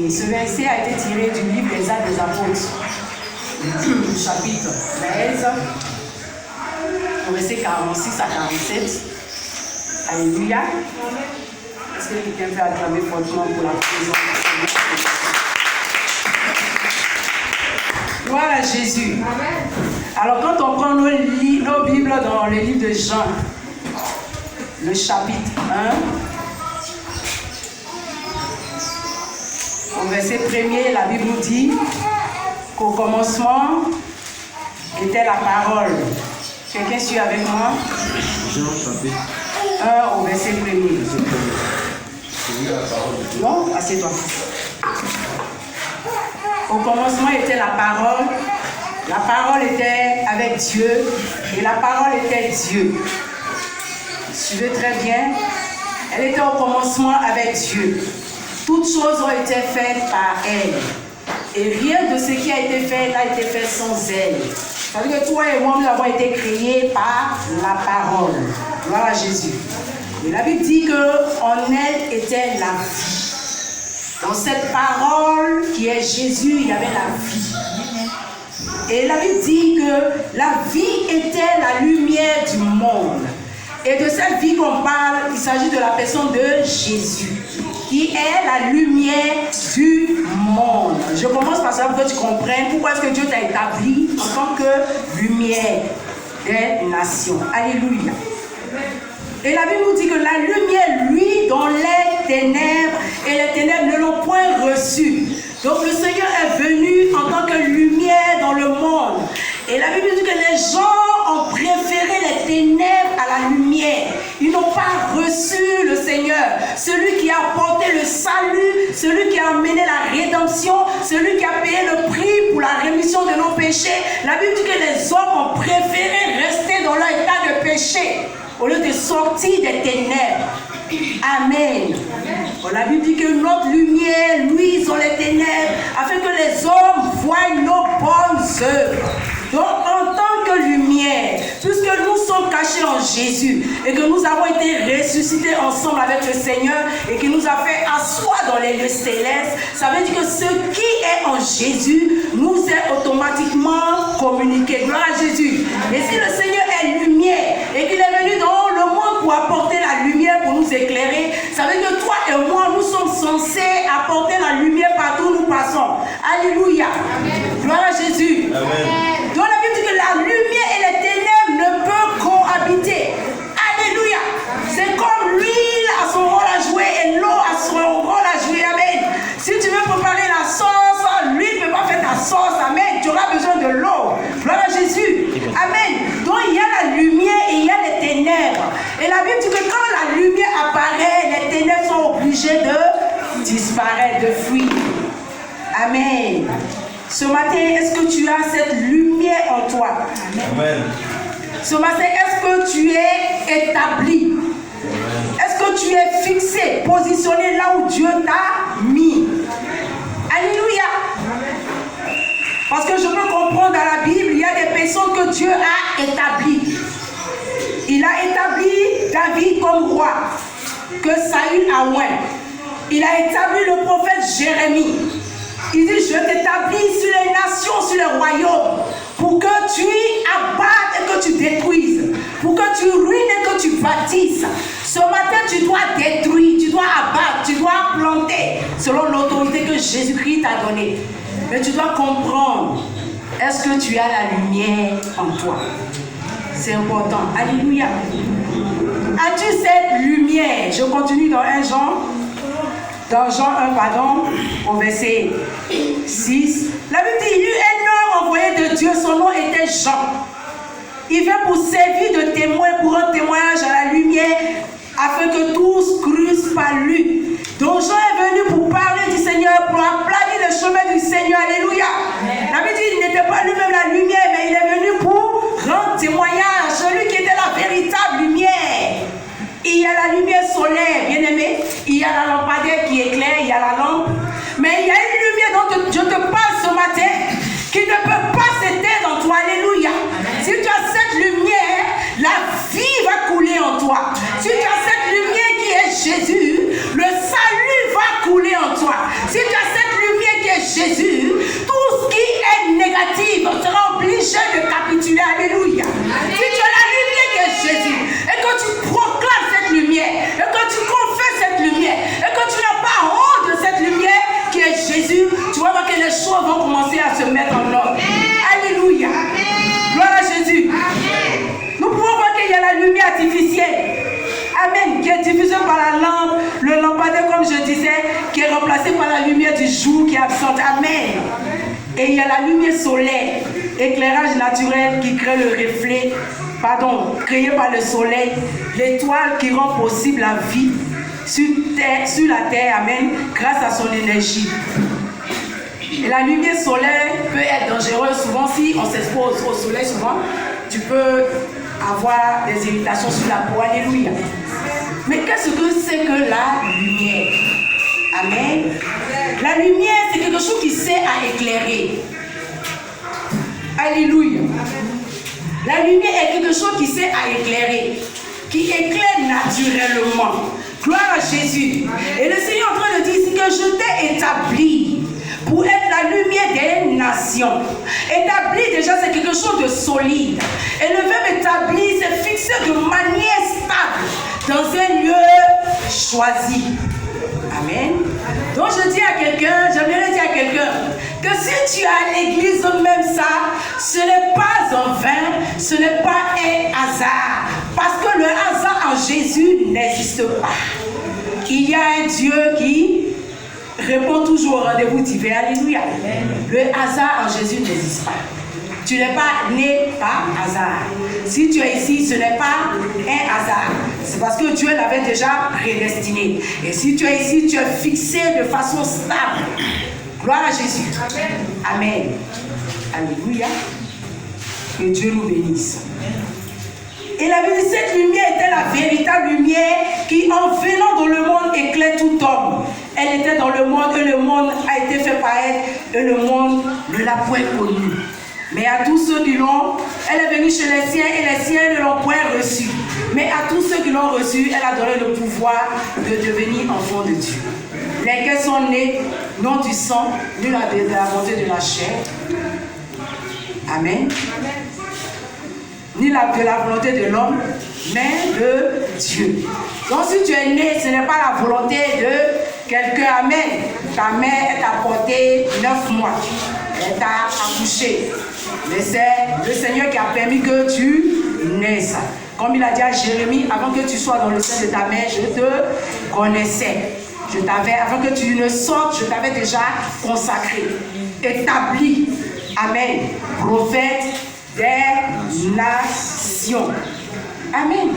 Et ce verset a été tiré du livre des Actes des Apôtres, chapitre 13, verset 46 à 47. Alléluia. Est-ce que quelqu'un peut acclamer fortement pour la présence du Seigneur? Gloire à Jésus. Amen. Alors quand on prend nos Bibles dans le livre de Jean, le chapitre 1, au verset 1er, la Bible nous dit qu'au commencement était la parole. Quelqu'un suit avec moi? Jean chapitre 1 au verset 1er. Non, assieds-toi. Au commencement était la parole. La parole était avec Dieu et la parole était Dieu. Suivez très bien. Elle était au commencement avec Dieu. Toutes choses ont été faites par elle. Et rien de ce qui a été fait n'a été fait sans elle. C'est-à-dire que toi et moi, nous avons été créés par la parole. Gloire à Jésus. Et la Bible dit qu'en elle était la vie. Dans cette parole qui est Jésus, il y avait la vie. Et la Bible dit que la vie était la lumière du monde. Et de cette vie qu'on parle, il s'agit de la personne de Jésus, qui est la lumière du monde. Je commence par ça pour que tu comprennes pourquoi est-ce que Dieu t'a établi en tant que lumière des nations. Alléluia. Et la Bible nous dit que la lumière, lui, dans les ténèbres, et les ténèbres ne l'ont point reçu. Donc le Seigneur est venu en tant que lumière dans le monde. Et la Bible dit que les gens ont préféré les ténèbres à la lumière. Ils n'ont pas reçu le Seigneur, celui qui a apporté le salut, celui qui a amené la rédemption, celui qui a payé le prix pour la rémission de nos péchés. La Bible dit que les hommes ont préféré rester dans leur état de péché au lieu de sortir des ténèbres. Amen. Bon, la Bible dit que notre lumière luise dans les ténèbres afin que les hommes voient nos bonnes œuvres. Donc en tant que lumière, puisque nous sommes cachés en Jésus et que nous avons été ressuscités ensemble avec le Seigneur et qu'il nous a fait asseoir dans les lieux célestes, ça veut dire que ce qui est en Jésus nous est automatiquement communiqué. Gloire à Jésus. Et si le Seigneur est lumière et qu'il est venu dans le monde pour apporter la lumière, pour nous éclairer, ça veut dire que toi et moi, nous sommes censés apporter la lumière partout où nous passons. Alléluia. Amen. Gloire à Jésus. Amen. Donc la Bible dit que la lumière et les ténèbres ne peuvent cohabiter. Alléluia. C'est comme l'huile a son rôle à jouer et l'eau a son rôle à jouer. Amen. Si tu veux préparer la sauce, l'huile ne peut pas faire ta sauce. Amen. Tu auras besoin de l'eau. Gloire à Jésus. Amen. Donc il y a la lumière et il y a les ténèbres. Et la Bible dit que quand la lumière apparaît, les ténèbres sont obligées de disparaître, de fuir. Amen. Ce matin, est-ce que tu as cette lumière en toi? Amen. Ce matin, est-ce que tu es établi? Amen. Est-ce que tu es fixé, positionné là où Dieu t'a mis? Alléluia. Parce que je peux comprendre dans la Bible, il y a des personnes que Dieu a établies. Il a établi David comme roi, que Saül a oint. Il a établi le prophète Jérémie. Il dit, je t'établis sur les nations, sur les royaumes, pour que tu abattes et que tu détruises, pour que tu ruines et que tu bâtisses. Ce matin, tu dois détruire, tu dois abattre, tu dois planter, selon l'autorité que Jésus-Christ t'a donnée. Mais tu dois comprendre, est-ce que tu as la lumière en toi? C'est important. Alléluia. As-tu cette lumière? Je continue dans Jean 1, au verset 6. La Bible dit, il y eut un homme envoyé de Dieu, son nom était Jean. Il vient pour servir de témoin, pour un témoignage à la lumière, afin que tous crussent par lui. Donc Jean est venu pour parler du Seigneur, pour aplanir le chemin du Seigneur. Alléluia. La Bible dit, il n'était pas lui-même la lumière, mais il est venu pour rendre témoignage, celui qui était la véritable lumière. Il y a la lumière solaire, bien aimé. Il y a la lampadaire qui éclaire, il y a la lampe. Mais il y a une lumière dont je te parle ce matin qui ne peut pas s'éteindre en toi. Alléluia. Si tu as cette lumière, la vie va couler en toi. Si tu as cette lumière qui est Jésus, le salut va couler en toi. Si tu as cette comme je disais, qui est remplacée par la lumière du jour qui est absente. Amen. Et il y a la lumière solaire, éclairage naturel qui crée le reflet, créé par le soleil, l'étoile qui rend possible la vie sur la terre, amen, grâce à son énergie. Et la lumière solaire peut être dangereuse souvent si on s'expose au soleil, souvent tu peux avoir des irritations sur la peau. Alléluia. Mais qu'est-ce que c'est que la lumière? Amen. La lumière, c'est quelque chose qui sert à éclairer. Alléluia. La lumière est quelque chose qui sert à éclairer, qui éclaire naturellement. Gloire à Jésus. Et le Seigneur est en train de dire ici que je t'ai établi pour être la lumière des nations. Établi, déjà, c'est quelque chose de solide. Et le verbe établi, c'est fixé de manière stable dans un lieu choisi. Amen. Donc je dis à quelqu'un, j'aimerais dire à quelqu'un que si tu as à l'église même ça, ce n'est pas en vain, ce n'est pas un hasard. Parce que le hasard en Jésus n'existe pas. Il y a un Dieu qui répond toujours au rendez-vous divin. Alléluia. Le hasard en Jésus n'existe pas. Tu n'es pas né par hasard. Si tu es ici, ce n'est pas un hasard. C'est parce que Dieu l'avait déjà prédestiné. Et si tu es ici, tu es fixé de façon stable. Gloire à Jésus. Amen. Alléluia. Que Dieu nous bénisse. Et la Bible dit, cette lumière était la véritable lumière qui, en venant dans le monde, éclaire tout homme. Elle était dans le monde et le monde a été fait par elle et le monde ne l'a point connue. Mais à tous ceux qui l'ont, elle est venue chez les siens et les siens ne l'ont point reçue. Mais à tous ceux qui l'ont reçue, elle a donné le pouvoir de devenir enfants de Dieu. Lesquels sont nés, non du sang, ni de la volonté de la chair. Amen. Ni de la volonté de l'homme, mais de Dieu. Donc si tu es né, ce n'est pas la volonté de quelqu'un. Amen. Ta mère t'a porté 9 mois. Elle t'a accouché. Mais c'est le Seigneur qui a permis que tu naisses. Comme il a dit à Jérémie, avant que tu sois dans le sein de ta mère, je te connaissais. Avant que tu ne sortes, je t'avais déjà consacré, établi. Amen. Prophète des nations. Amen.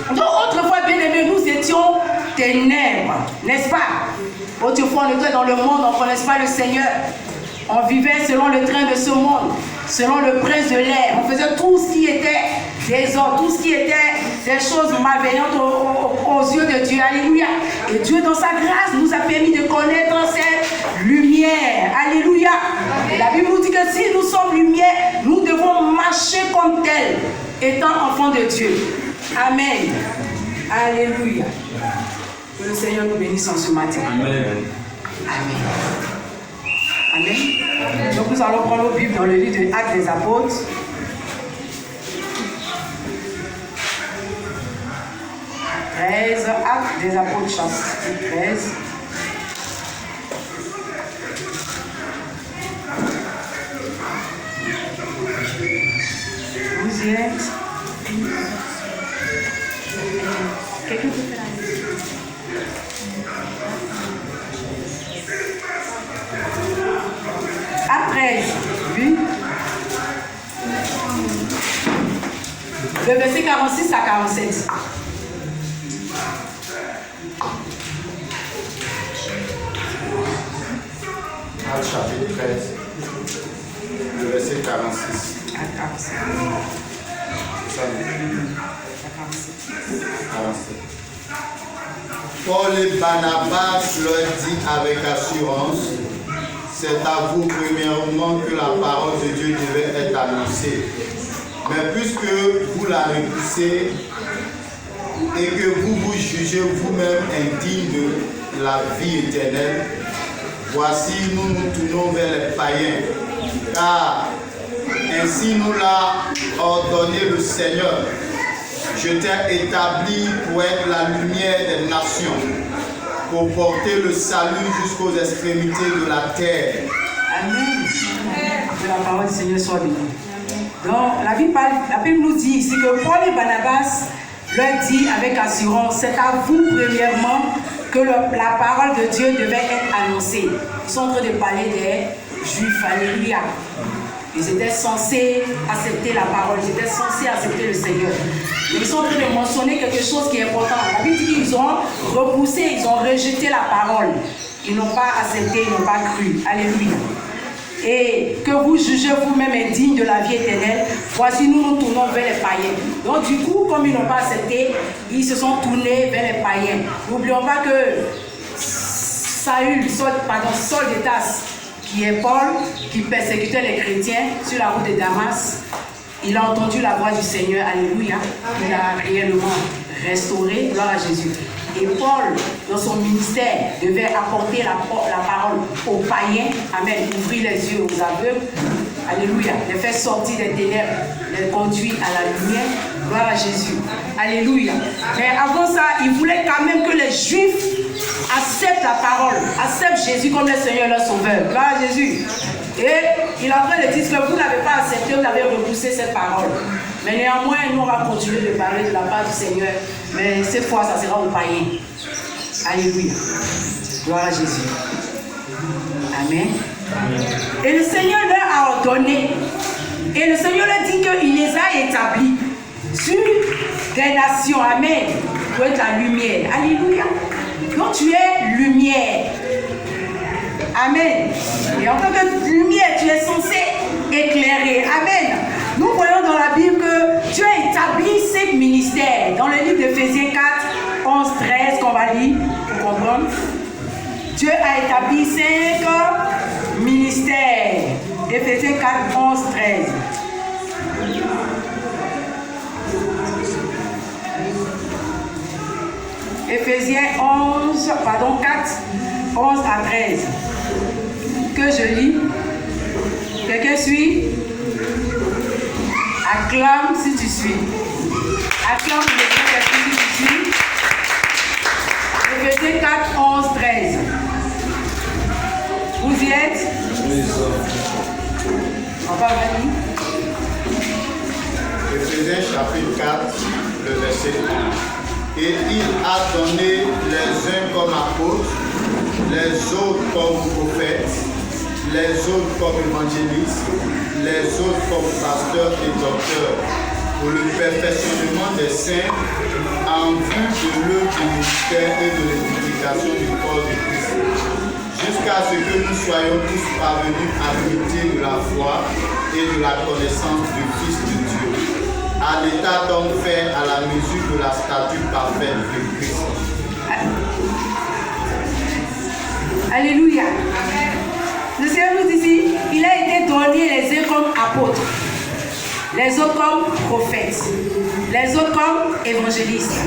Donc autrefois, bien aimés, nous étions ténèbres, n'est-ce pas? Autrefois, on était dans le monde, on ne connaissait pas le Seigneur. On vivait selon le train de ce monde, selon le prince de l'air. On faisait tout ce qui était désordre, tout ce qui était des choses malveillantes aux yeux de Dieu. Alléluia. Et Dieu, dans sa grâce, nous a permis de connaître cette lumière. Alléluia. Et la Bible nous dit que si nous sommes lumière, nous devons marcher comme tels, étant enfants de Dieu. Amen. Alléluia. Que le Seigneur nous bénisse en ce matin. Amen. Amen. Amen. Donc nous allons prendre nos Bibles dans le livre de Actes des Apôtres. Actes des Apôtres, chapitre 13. Vous y êtes? Quelqu'un peut faire la liste? Actes 13, oui. Le verset 46 à 47. Actes chapitre 13, le verset 46. Actes 46. 47. Paul et Barnabas leur dit avec assurance, c'est à vous premièrement que la parole de Dieu devait être annoncée. Mais puisque vous la repoussez et que vous vous jugez vous-même indigne de la vie éternelle, voici nous nous tournons vers les païens, car ainsi nous l'a ordonné le Seigneur. Je t'ai établi pour être la lumière des nations, pour porter le salut jusqu'aux extrémités de la terre. Amen. Que la parole du Seigneur soit bénie. Donc, la Bible nous dit ici que Paul et Barnabas leur dit avec assurance, c'est à vous premièrement que la parole de Dieu devait être annoncée. Ils sont en train de parler des Juifs, alléluia. Ils étaient censés accepter la parole, ils étaient censés accepter le Seigneur. Mais ils sont en train de mentionner quelque chose qui est important. La Bible dit qu'ils ont repoussé, ils ont rejeté la parole. Ils n'ont pas accepté, ils n'ont pas cru. Alléluia. Et que vous jugez vous-même indignes de la vie éternelle, voici nous nous tournons vers les païens. Donc du coup, comme ils n'ont pas accepté, ils se sont tournés vers les païens. N'oublions pas que Saul de Tarse, qui est Paul, qui persécutait les chrétiens sur la route de Damas, il a entendu la voix du Seigneur, alléluia, il a réellement restauré, gloire à Jésus. Et Paul, dans son ministère, devait apporter la parole aux païens, amen, ouvrir les yeux aux aveugles, alléluia, les faire sortir des ténèbres, les conduire à la lumière, gloire à Jésus, alléluia. Mais avant ça, il voulait quand même que les Juifs acceptent la parole, acceptent Jésus comme le Seigneur et leur Sauveur, gloire à Jésus. Et il est en train de dire que vous n'avez pas accepté, vous avez repoussé cette parole. Mais néanmoins, nous, on va continuer de parler de la part du Seigneur. Mais cette fois, ça sera aux païens. Alléluia. Gloire à Jésus. Amen. Et le Seigneur leur a ordonné. Et le Seigneur leur dit qu'il les a établis sur des nations. Amen. Pour être la lumière. Alléluia. Donc tu es lumière. Amen. Et en tant que lumière, tu es censé éclairer. Amen. Nous voyons dans la Bible que Dieu a établi 5 ministères. Dans le livre d'Éphésiens 4, 11, 13, qu'on va lire, pour comprendre. Dieu a établi 5 ministères. Éphésiens 4, 11, 13. Éphésiens 4, 11 à 13. Que je lis. Quelqu'un suit? Acclame si tu suis. Acclame le Seigneur si tu suis. Éphésiens 4, 11, 13. Vous y êtes? On va lire. Éphésiens chapitre 4, le verset 1. Et il a donné les uns comme apôtres, les autres comme prophètes, les autres comme évangélistes, les autres comme pasteurs et docteurs, pour le perfectionnement des saints, en vue de l'œuvre du ministère et de l'édification du corps de Christ, jusqu'à ce que nous soyons tous parvenus à l'unité de la foi et de la connaissance du Fils de Dieu, à l'état d'homme fait à la mesure de la stature parfaite de Christ. Alléluia. Le Seigneur nous dit ici, il a été donné les uns comme apôtres, les autres comme prophètes, les autres comme évangélistes,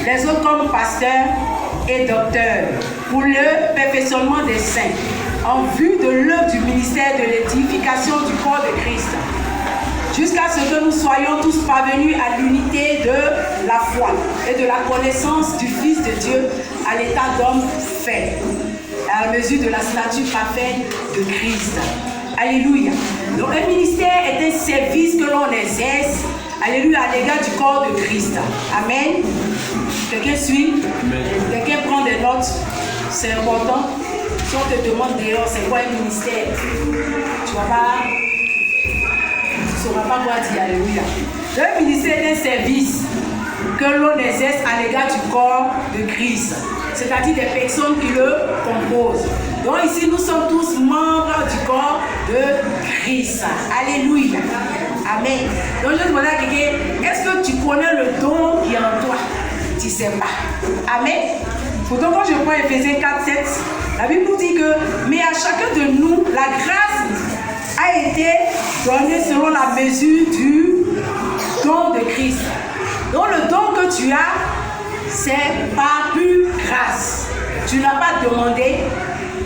les autres comme pasteurs et docteurs, pour le perfectionnement des saints, en vue de l'œuvre du ministère de l'édification du corps de Christ, jusqu'à ce que nous soyons tous parvenus à l'unité de la foi et de la connaissance du Fils de Dieu, à l'état d'homme fait, à la mesure de la stature parfaite de Christ. Alléluia. Donc un ministère est un service que l'on exerce, alléluia, à l'égard du corps de Christ. Amen. Quelqu'un suit? Quelqu'un prend des notes? C'est important. Si on te demande dehors, c'est quoi un ministère? Tu ne sauras pas quoi dire. Alléluia. Le ministère est un service que l'on exerce à l'égard du corps de Christ, c'est-à-dire des personnes qui le composent. Donc ici, nous sommes tous membres du corps de Christ. Alléluia. Amen. Donc je demande à quelqu'un, est-ce que tu connais le don qui est en toi? Tu ne sais pas. Amen. Pourtant, quand je prends Éphésiens 4, 7, la Bible nous dit que, mais à chacun de nous, la grâce a été donnée selon la mesure du don de Christ. Donc le don que tu as, c'est par pure grâce. Tu n'as pas demandé,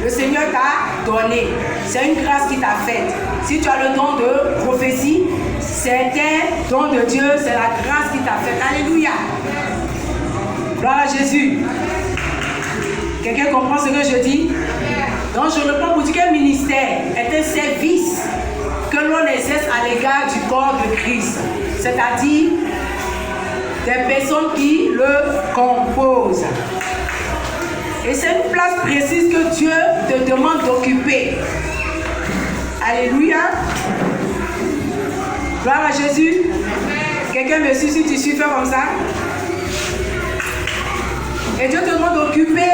le Seigneur t'a donné. C'est une grâce qui t'a faite. Si tu as le don de prophétie, c'est un don de Dieu, c'est la grâce qui t'a faite. Alléluia. Gloire à Jésus. Quelqu'un comprend ce que je dis? Donc je le prends pour dire qu'un ministère est un service que l'on exerce à l'égard du corps de Christ. C'est-à-dire des personnes qui le composent. Et c'est une place précise que Dieu te demande d'occuper. Alléluia. Gloire à Jésus. Quelqu'un me suit si tu suis, fais comme ça. Et Dieu te demande d'occuper.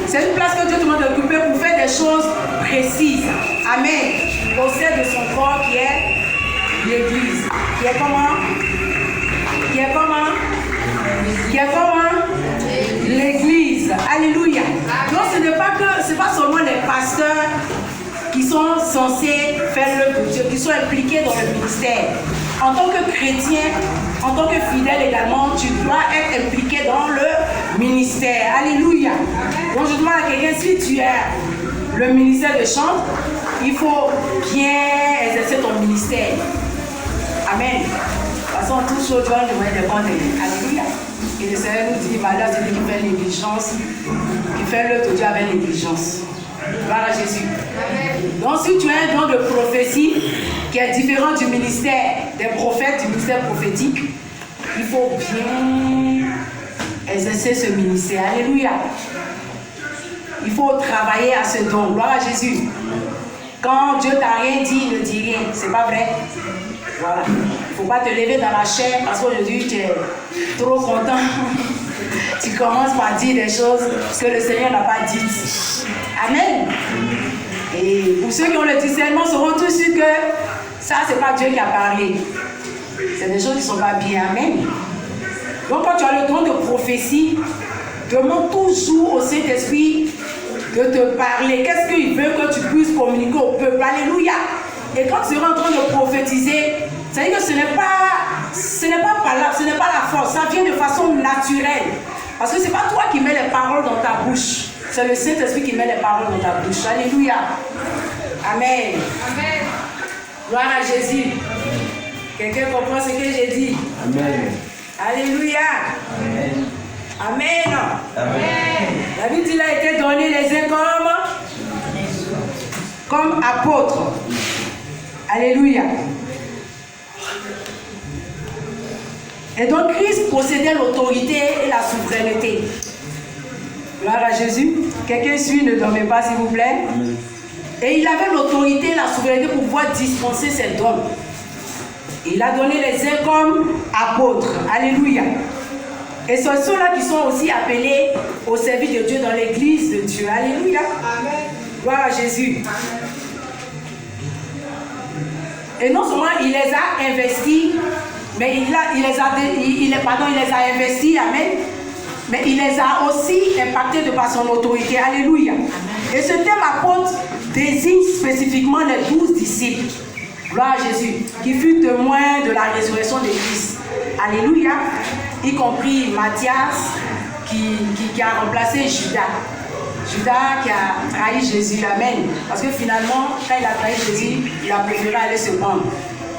C'est une place que Dieu te demande d'occuper pour faire des choses précises. Amen. Au sein de son corps qui est l'Église. Qui est comment? Qui est comment? Qui est comment? L'Église. Alléluia. Donc ce n'est pas que, c'est pas seulement les pasteurs qui sont censés faire l'œuvre de Dieu, qui sont impliqués dans le ministère. En tant que chrétien, en tant que fidèle également, tu dois être impliqué dans le ministère. Alléluia. Donc je demande à quelqu'un, si tu as le ministère de chant, il faut bien exercer ton ministère. Amen. De toute façon, tout chose doit nous mettre des comptes. Alléluia. Et le Seigneur nous dit, malheur, c'est lui qui fait négligence, qui fait l'œuvre de Dieu avec négligence. Gloire à Jésus. Donc si tu as un don de prophétie qui est différent du ministère des prophètes, du ministère prophétique, il faut bien exercer ce ministère. Alléluia. Il faut travailler à ce don. Gloire à Jésus. Quand Dieu t'a rien dit, ne dis rien. C'est pas vrai. Voilà. Il ne faut pas te lever dans la chair parce qu'aujourd'hui tu es trop content. Tu commences par dire des choses que le Seigneur n'a pas dites. Amen. Et pour ceux qui ont le discernement sauront tout de suite que ça, c'est pas Dieu qui a parlé. C'est des choses qui ne sont pas bien. Amen. Donc quand tu as le don de prophétie, demande toujours au Saint-Esprit de te parler. Qu'est-ce qu'il veut que tu puisses communiquer au peuple? Alléluia. Et quand tu seras en train de prophétiser, ça veut dire que ce n'est pas par là, ce n'est pas la force, ça vient de façon naturelle. Parce que ce n'est pas toi qui mets les paroles dans ta bouche, c'est le Saint-Esprit qui met les paroles dans ta bouche. Alléluia. Amen. Amen. Gloire à Jésus. Quelqu'un comprend ce que j'ai dit? Amen. Alléluia. Amen. Amen. Amen. La Bible dit qu'il a été donné les uns comme apôtres. Alléluia. Et donc Christ possédait l'autorité et la souveraineté. Gloire à Jésus. Quelqu'un suit, ne dormez pas s'il vous plaît. Amen. Et il avait l'autorité et la souveraineté pour pouvoir dispenser ses dons. Il a donné les uns comme apôtres. Alléluia. Et ce sont ceux-là qui sont aussi appelés au service de Dieu dans l'église de Dieu. Alléluia. Amen. Gloire à Jésus. Amen. Et non seulement il les a investis, mais il les a investis, amen. Mais il les a aussi impactés de par son autorité. Alléluia. Amen. Et ce thème apôtre désigne spécifiquement les 12 disciples. Gloire à Jésus, qui furent témoins de la résurrection de Christ. Alléluia. Y compris Matthias, qui a remplacé Judas. Judas qui a trahi Jésus, amen. Parce que finalement, quand il a trahi Jésus, il a préféré aller se prendre.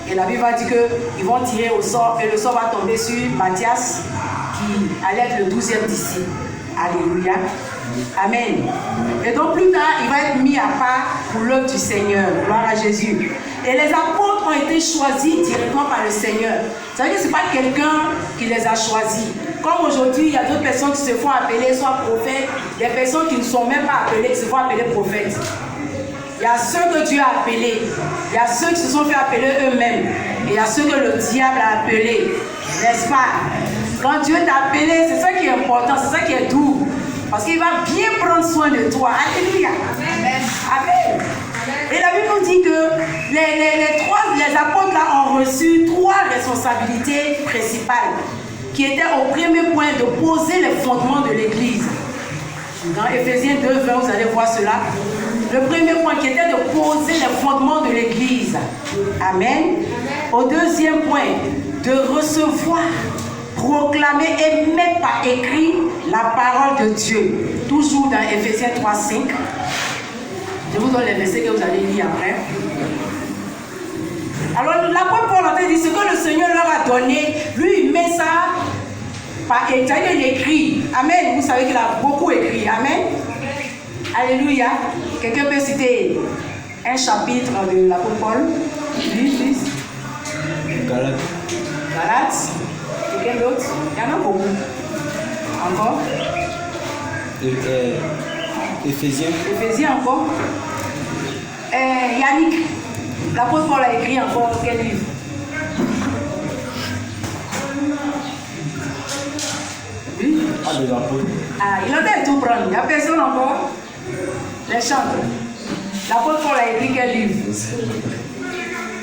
Et la Bible va dire qu'ils vont tirer au sort, et le sort va tomber sur Matthias, qui allait être le 12e disciple. Alléluia. Amen. Et donc plus tard, il va être mis à part pour l'œuvre du Seigneur. Gloire à Jésus. Et les apôtres ont été choisis directement par le Seigneur. Ça veut dire que ce n'est pas quelqu'un qui les a choisis. Comme aujourd'hui, il y a d'autres personnes qui se font appeler soit prophètes, des personnes qui ne sont même pas appelées, qui se font appeler prophètes. Il y a ceux que Dieu a appelés, il y a ceux qui se sont fait appeler eux-mêmes, et il y a ceux que le diable a appelés, n'est-ce pas? Quand Dieu t'a appelé, c'est ça qui est important, c'est ça qui est doux, parce qu'il va bien prendre soin de toi. Alléluia. Amen. Amen. Et la Bible nous dit que les apôtres là ont reçu 3 responsabilités principales, qui étaient au premier point de poser les fondements de l'Église. Dans Éphésiens 2, 20, vous allez voir cela. Le premier point qui était de poser les fondements de l'Église. Amen. Au deuxième point, de recevoir, proclamer et mettre par écrit la parole de Dieu. Toujours dans Éphésiens 3, 5. Je vous donne les versets que vous allez lire après. Alors l'apôtre Paul a dit ce que le Seigneur leur a donné, lui il met ça par écrit, il écrit. Amen. Vous savez qu'il a beaucoup écrit. Amen. Alléluia. Quelqu'un peut citer un chapitre de l'apôtre Paul? Please. Galates. Quelqu'un d'autre? Il y en a beaucoup. Encore? Éphésiens. Éphésiens encore. Yannick, l'apôtre Paul a écrit encore quel livre? Oui. Ah, les apôtres. Ah, il en a tout prendre. Il n'y a personne encore. Les chantres. L'apôtre Paul a écrit quel livre?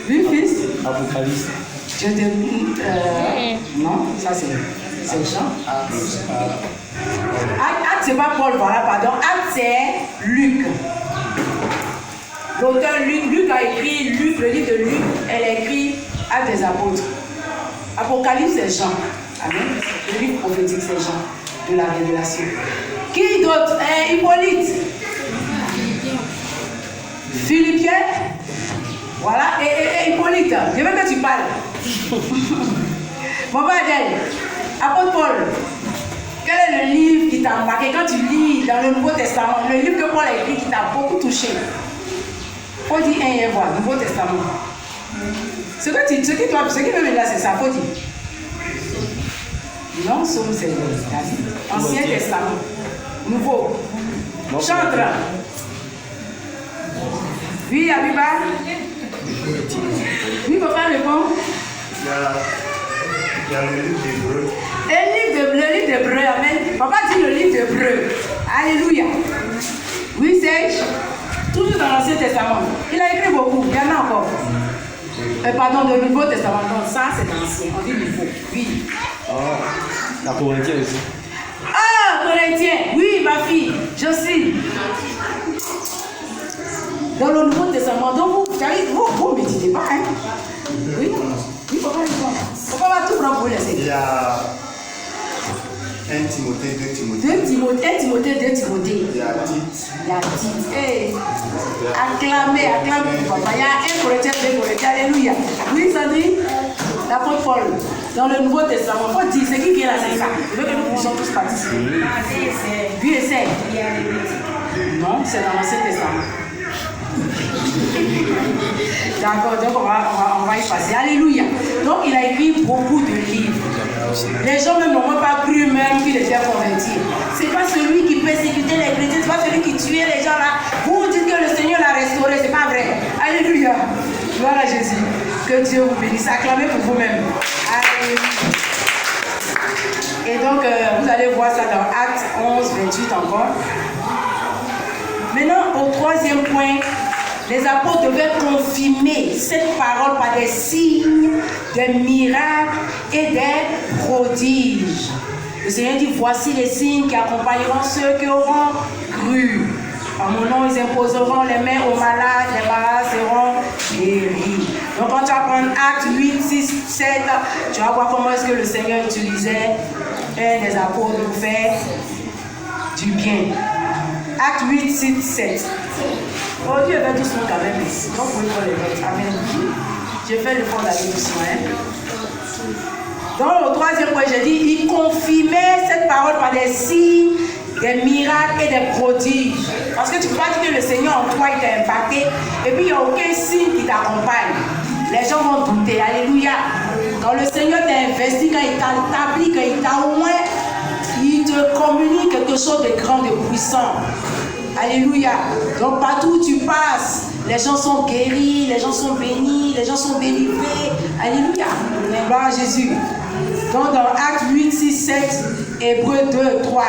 Oui, fils? Apocalypse. Je te... non, ça c'est Jean. Acte, c'est pas Paul, voilà, pardon. Acte, c'est Luc. L'auteur Luc a écrit le livre de Luc, elle a écrit Acte des apôtres. Apocalypse, c'est Jean. Amen. Le livre prophétique, c'est Jean, de la révélation. Qui d'autre? Hippolyte. Philippiens. Voilà, et Hippolyte, je veux que tu parles. Mon père Adèle, apôtre Paul, quel est le livre qui t'a marqué quand tu lis dans le Nouveau Testament, le livre que Paul a écrit qui t'a beaucoup touché? Faut dire un et voir, Nouveau Testament. Ce qui veut venir là, c'est ça, faut dire. Non, Somme, c'est Ancien Testament. Nouveau. Chantre. Oui, Abiba. Oui, papa répond. Il y a le livre d'Hébreu. Le livre d'Hébreu, amen. Papa dit le livre d'Hébreu. Alléluia. Oui, Serge. Toujours dans l'Ancien Testament. Il a écrit beaucoup. Il y en a encore. Pardon, le Nouveau Testament. Donc ça, c'est l'ancien. On dit nouveau. Oui. Ah, la Corinthienne aussi. Ah, Corinthiens. Oui, ma fille. Je suis. Dans le Nouveau Testament, donc vous ne méditez pas, hein? Oui, oui, papa, papa va tout prendre pour laisser. Il y a 1 Timothée, 2 Timothée. 1 Timothée, 2 Timothée. Il y a Tite. Il y a Tite. Hey. Acclamez, papa. Il y a 1 Corinthiens, 2 Corinthiens. Alléluia. Oui, Sandrine, l'apôtre Paul, dans le Nouveau Testament, il faut dire, c'est qui vient là, c'est ça. Je veux que nous puissions tous participer. Oui, essaye. Non, c'est dans l'Ancien Testament. D'accord, donc on va y passer. Alléluia. Donc il a écrit beaucoup de livres. Les gens même n'ont pas cru même qu'il était converti. C'est pas celui qui persécutait les chrétiens, c'est pas celui qui tuait les gens là. Vous dites que le Seigneur l'a restauré, c'est pas vrai. Alléluia. Gloire à Jésus. Que Dieu vous bénisse. Acclamez pour vous-même. Alléluia. Et donc vous allez voir ça dans Actes 11, 28 encore. Maintenant, au troisième point, les apôtres devaient confirmer cette parole par des signes, des miracles et des prodiges. Le Seigneur dit, voici les signes qui accompagneront ceux qui auront cru. En mon nom, ils imposeront les mains aux malades, les malades seront guéris. Donc quand tu vas prendre Actes 8, 6, 7, tu vas voir comment est-ce que le Seigneur utilisait un des apôtres pour faire du bien. Acte 8, 6, 7. Oh, Dieu va doucement quand même. Donc, vous pouvez prendre les notes. Amen. Je fais le fond d'aller doucement. Donc, au troisième point, j'ai dit, il confirmait cette parole par des signes, des miracles et des prodiges. Parce que tu ne peux pas dire que le Seigneur en toi, il t'a impacté, et puis il n'y a aucun signe qui t'accompagne. Les gens vont douter. Alléluia. Quand le Seigneur t'a investi, quand il t'a établi, quand il t'a oint, il te communique quelque chose de grand, de puissant. Alléluia. Donc partout où tu passes, les gens sont guéris, les gens sont bénis, les gens sont délivrés. Alléluia. Gloire à Jésus. Donc dans Actes 8, 6, 7, Hébreux 2, 3,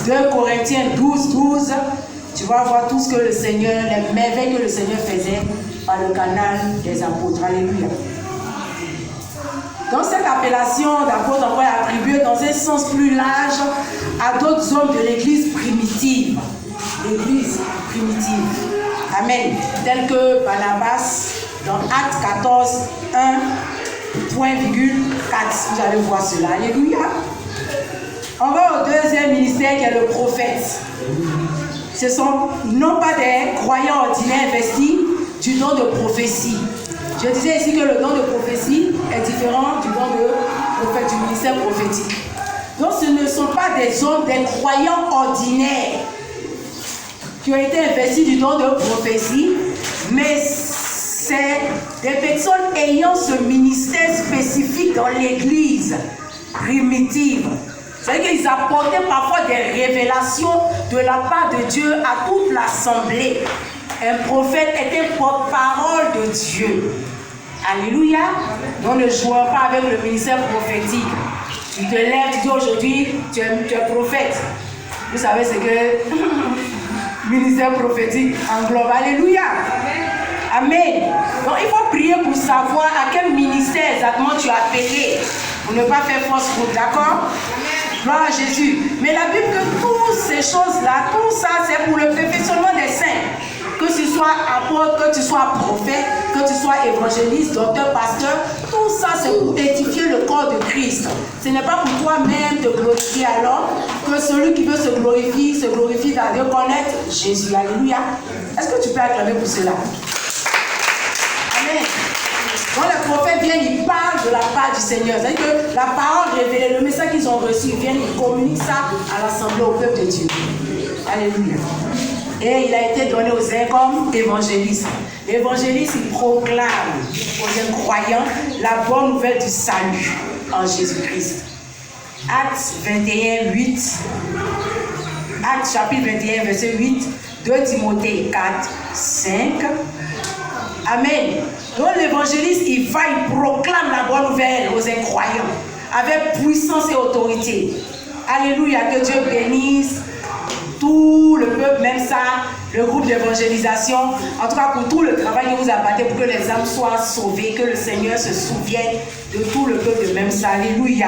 4, 2 Corinthiens 12, 12, tu vas voir tout ce que le Seigneur, les merveilles que le Seigneur faisait par le canal des apôtres. Alléluia. Donc cette appellation d'apôtre encore est attribuée dans un sens plus large à d'autres hommes de l'église primitive. L'église primitive. Amen. Tel que Barnabas dans Actes 14, 1, point virgule 4. Vous allez voir cela. Alléluia. On va au deuxième ministère qui est le prophète. Ce sont non pas des croyants ordinaires investis du don de prophétie. Je disais ici que le don de prophétie est différent du don de prophète, du ministère prophétique. Donc ce ne sont pas des hommes, des croyants ordinaires qui ont été investis du don de prophétie, mais c'est des personnes ayant ce ministère spécifique dans l'église primitive. C'est-à-dire qu'ils apportaient parfois des révélations de la part de Dieu à toute l'assemblée. Un prophète est un porte-parole de Dieu. Alléluia. Donc ne jouons pas avec le ministère prophétique. Tu te lèves, tu dis aujourd'hui, tu es prophète. Vous savez ce que ministère prophétique englobe. Alléluia. Amen. Donc il faut prier pour savoir à quel ministère exactement tu es appelé. Pour ne pas faire fausse route, d'accord? Gloire à Jésus. Mais la Bible que toutes ces choses-là, tout ça, c'est pour le perfectionnement des saints. Que tu sois apôtre, que tu sois prophète, que tu sois évangéliste, docteur, pasteur, tout ça c'est pour édifier le corps de Christ. Ce n'est pas pour toi-même te glorifier alors que celui qui veut se glorifie dans Dieu, connaître Jésus. Alléluia. Est-ce que tu peux acclamer pour cela? Amen. Quand les prophètes viennent, ils parlent de la part du Seigneur. C'est-à-dire que la parole révélée, le message qu'ils ont reçu, ils viennent, ils communiquent ça à l'assemblée, au peuple de Dieu. Alléluia. Et il a été donné aux uns comme évangéliste. L'évangéliste, il proclame aux incroyants la bonne nouvelle du salut en Jésus-Christ. Actes 21, 8. Actes chapitre 21, verset 8. 2 Timothée 4, 5. Amen. Donc l'évangéliste, il va, il proclame la bonne nouvelle aux incroyants avec puissance et autorité. Alléluia, que Dieu bénisse tout le peuple, même ça, le groupe d'évangélisation, en tout cas pour tout le travail que vous apportez pour que les âmes soient sauvées, que le Seigneur se souvienne de tout le peuple de même ça. Alléluia.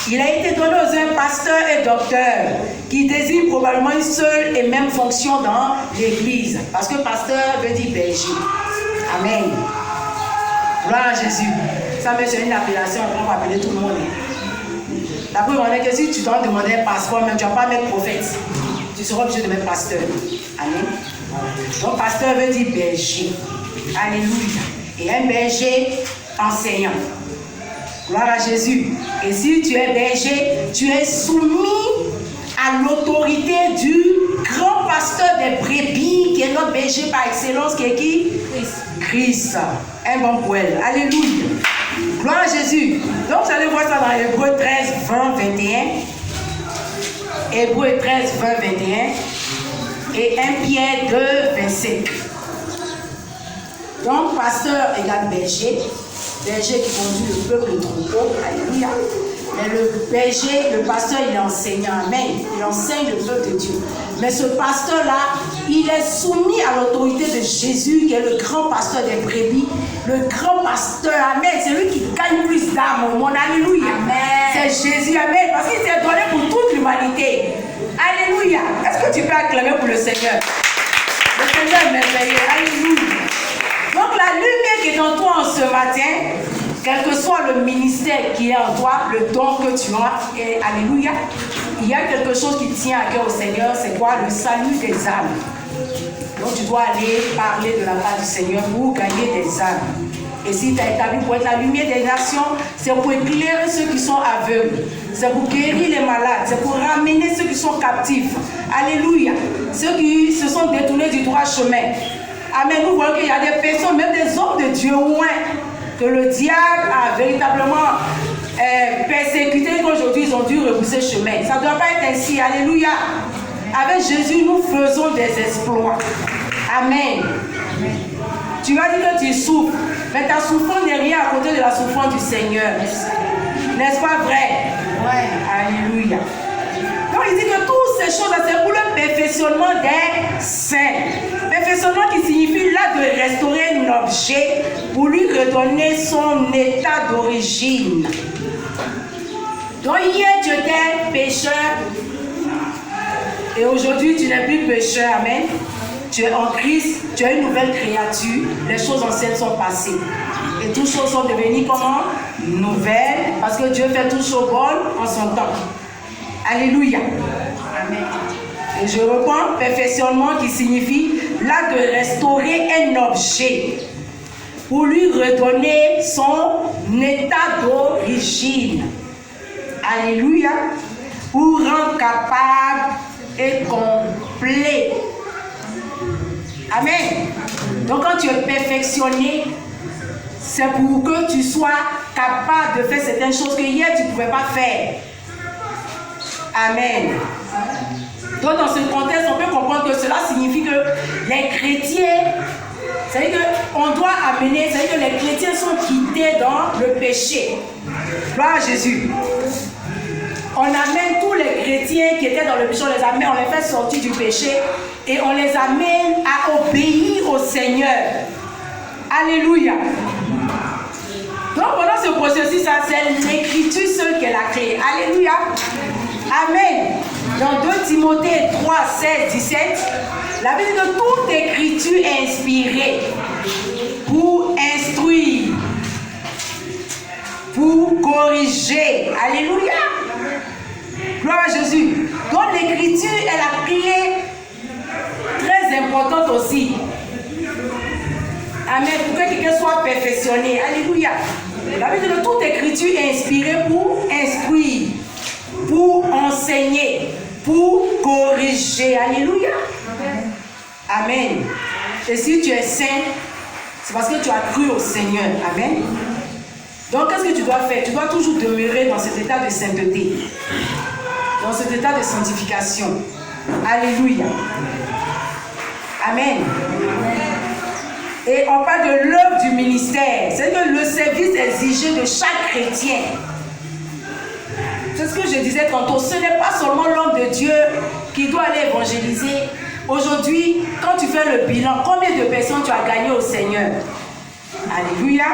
Il a été donné aux uns pasteurs et docteurs qui désignent probablement une seule et même fonction dans l'église. Parce que pasteur veut dire berger. Amen. Gloire à Jésus. Ça me c'est une appellation, on va appeler tout le monde. La preuve en est que si tu dois demander un passeport, même tu ne vas pas mettre prophète. Tu seras obligé de mettre pasteur. Amen. Donc pasteur veut dire berger. Alléluia. Et un berger enseignant. Gloire à Jésus. Et si tu es berger, tu es soumis à l'autorité du grand pasteur des brebis, qui est notre berger par excellence, qui est qui? Christ. Un bon poêle. Alléluia. Gloire à Jésus. Donc vous allez voir ça dans Hébreux 13, 20, 21. Hébreux 13, 20, 21. Et 1 Pierre 2, 25. Donc pasteur égale berger. Berger qui conduit le peuple, le troupeau. Alléluia. Mais le berger, le pasteur, il est enseignant. Amen. Il enseigne le peuple de Dieu. Mais ce pasteur-là, il est soumis à l'autorité de Jésus, qui est le grand pasteur des brebis. Le grand pasteur, amen. C'est lui qui gagne plus d'âmes au monde. Alléluia. C'est Jésus, amen. Parce qu'il s'est donné pour toute l'humanité. Alléluia. Est-ce que tu peux acclamer pour le Seigneur? Le Seigneur est merveilleux. Alléluia. Donc la lumière qui est en toi en ce matin, quel que soit le ministère qui est en toi, le don que tu as, et alléluia, il y a quelque chose qui tient à cœur au Seigneur, c'est quoi? Le salut des âmes. Donc tu dois aller parler de la part du Seigneur pour gagner des âmes. Et si tu as établi pour être la lumière des nations, c'est pour éclairer ceux qui sont aveugles, c'est pour guérir les malades, c'est pour ramener ceux qui sont captifs. Alléluia. Ceux qui se sont détournés du droit chemin. Amen. Nous voyons qu'il y a des personnes, même des hommes de Dieu loin, que le diable a véritablement persécuté, qu'aujourd'hui ils ont dû repousser chemin. Ça ne doit pas être ainsi. Alléluia. Avec Jésus, nous faisons des exploits. Amen. Tu vas dire que tu souffres, mais ta souffrance n'est rien à côté de la souffrance du Seigneur. N'est-ce pas vrai? Oui. Alléluia. Donc il dit que toutes ces choses, c'est pour le perfectionnement des saints. Perfectionnement qui signifie là de restaurer un objet pour lui redonner son état d'origine. Donc hier tu étais pécheur et aujourd'hui tu n'es plus pécheur. Amen. Tu es en Christ, tu es une nouvelle créature. Les choses anciennes sont passées. Et toutes choses sont devenues comment? Nouvelles. Parce que Dieu fait toutes choses bonnes en son temps. Alléluia. Amen. Et je reprends, perfectionnement qui signifie là de restaurer un objet pour lui redonner son état d'origine. Alléluia. Pour rendre capable et complet. Amen. Donc quand tu es perfectionné, c'est pour que tu sois capable de faire certaines choses que hier tu ne pouvais pas faire. Amen. Donc dans ce contexte, on peut comprendre que cela signifie que les chrétiens, c'est-à-dire qu'on doit amener, c'est-à-dire que les chrétiens sont guidés dans le péché. Gloire à Jésus. On amène tous les chrétiens qui étaient dans le péché, on les amène, on les fait sortir du péché et on les amène à obéir au Seigneur. Alléluia. Donc pendant ce processus, c'est l'écriture seule qui est la clé. Alléluia. Amen. Dans 2 Timothée 3, 16, 17, la Bible dit que toute écriture est inspirée pour instruire, pour corriger. Alléluia. Gloire à Jésus. Donc l'écriture est la clé très importante aussi. Amen. Pour que quelqu'un soit perfectionné. Alléluia. La Bible dit que toute écriture est inspirée pour instruire, pour enseigner, pour corriger. Alléluia. Amen. Et si tu es saint, c'est parce que tu as cru au Seigneur. Amen. Donc qu'est-ce que tu dois faire? Tu dois toujours demeurer dans cet état de sainteté, dans cet état de sanctification. Alléluia. Amen. Et on parle de l'œuvre du ministère. C'est que le service exigé de chaque chrétien. C'est ce que je disais tantôt. Ce n'est pas seulement l'homme de Dieu qui doit aller évangéliser. Aujourd'hui, quand tu fais le bilan, combien de personnes tu as gagné au Seigneur? Alléluia.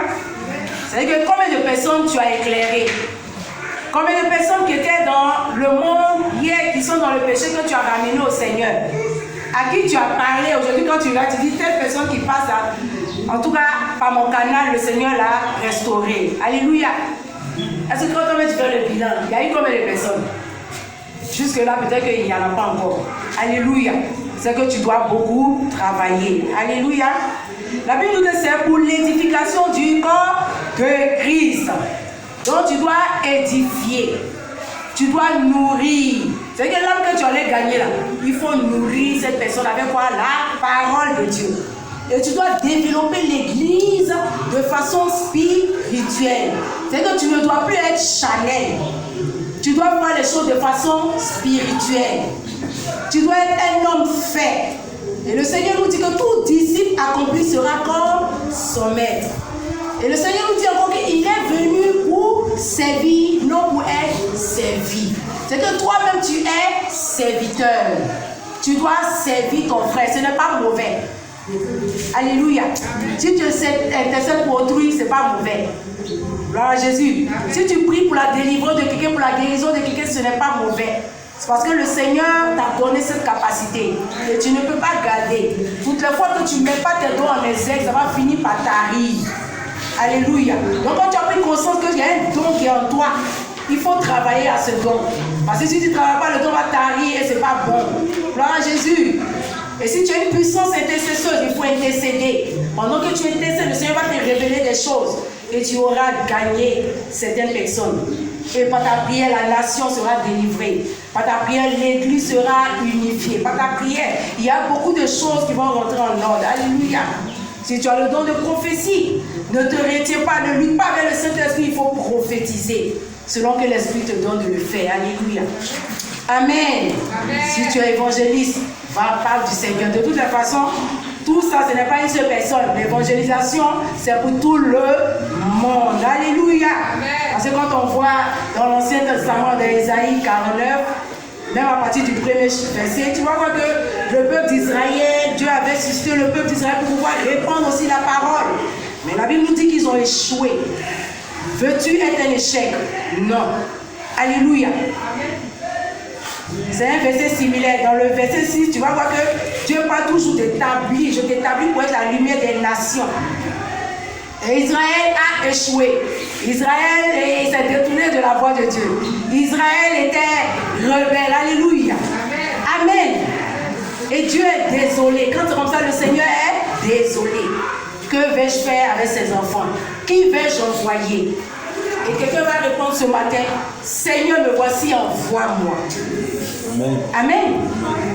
C'est-à-dire que combien de personnes tu as éclairé? Combien de personnes qui étaient dans le monde hier, qui sont dans le péché, que tu as ramené au Seigneur? À qui tu as parlé aujourd'hui quand tu vas, tu dis telle personne qui passe à, en tout cas par mon canal, le Seigneur l'a restauré. Alléluia. Est-ce que quand tu fais le bilan, il y a eu combien de personnes? Jusque-là, peut-être qu'il n'y en a pas encore. Alléluia. C'est que tu dois beaucoup travailler. Alléluia. La Bible nous dit que c'est pour l'édification du corps de Christ. Donc tu dois édifier. Tu dois nourrir. C'est que l'homme que tu allais gagner là, il faut nourrir cette personne avec quoi? La parole de Dieu. Et tu dois développer l'église de façon spirituelle. C'est que tu ne dois plus être charnel. Tu dois voir les choses de façon spirituelle. Tu dois être un homme fait. Et le Seigneur nous dit que tout disciple accompli sera comme son maître. Et le Seigneur nous dit encore qu'il est venu pour servir, non pour être servi. C'est que toi-même tu es serviteur. Tu dois servir ton frère. Ce n'est pas mauvais. Alléluia. Si tu intercèdes pour autrui, ce n'est pas mauvais. Gloire à Jésus. Si tu pries pour la délivrance de quelqu'un, pour la guérison de quelqu'un, ce n'est pas mauvais. C'est parce que le Seigneur t'a donné cette capacité. Et tu ne peux pas garder. Toutes les fois que tu ne mets pas tes dons en exergue, ça va finir par tarir. Alléluia. Donc quand tu as pris conscience qu'il y a un don qui est en toi, il faut travailler à ce don. Parce que si tu ne travailles pas, le don va tarir et ce n'est pas bon. Gloire à Jésus. Et si tu as une puissance intercesseuse, il faut intercéder. Pendant que tu intercèdes, le Seigneur va te révéler des choses. Et tu auras gagné certaines personnes. Et par ta prière, la nation sera délivrée. Par ta prière, l'église sera unifiée. Par ta prière, il y a beaucoup de choses qui vont rentrer en ordre. Alléluia. Si tu as le don de prophétie, ne te retiens pas, ne lutte pas avec le Saint-Esprit, il faut prophétiser. Selon que l'Esprit te donne de le faire. Alléluia. Amen. Amen. Si tu es évangéliste, va parler du Seigneur. De toutes les façons, tout ça, ce n'est pas une seule personne. L'évangélisation, c'est pour tout le monde. Alléluia. Amen. Parce que quand on voit dans l'Ancien Testament d'Ésaïe 49, même à partir du premier verset, tu vois que le peuple d'Israël, Dieu avait suscité le peuple d'Israël pour pouvoir répandre aussi la parole. Mais la Bible nous dit qu'ils ont échoué. Veux-tu être un échec? Non. Alléluia. C'est un verset similaire. Dans le verset 6, tu vas voir que Dieu parle toujours d'établir. Je t'établis pour être la lumière des nations. Et Israël a échoué. Israël s'est détourné de la voie de Dieu. Israël était rebelle. Alléluia. Amen. Amen. Et Dieu est désolé. Quand c'est comme ça, le Seigneur est désolé. Que vais-je faire avec ses enfants? Qui vais-je envoyer? Et quelqu'un va répondre ce matin, Seigneur, me voici, envoie-moi. Amen. Amen.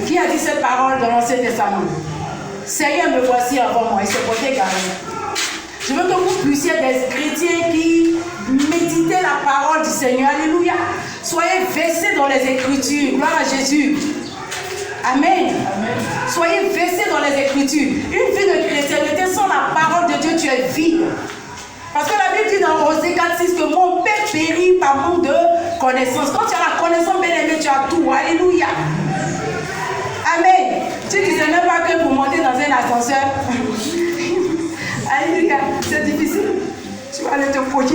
Qui a dit cette parole dans l'Ancien Testament? Seigneur, me voici, envoie-moi. Il s'est porté garant. Je veux que vous puissiez être des chrétiens qui méditez la parole du Seigneur. Alléluia. Soyez versés dans les Écritures. Gloire à Jésus. Amen. Soyez versés dans les Écritures. Une vie de chrétienté sans la parole de Dieu, tu es vide. Parce que la Bible dit dans Osée 4:6 que mon père périt par manque de connaissance. Quand tu as la connaissance, bien aimé, tu as tout. Alléluia. Amen. Tu ne disais même pas que pour monter dans un ascenseur, alléluia, c'est difficile. Tu vas aller te poquer.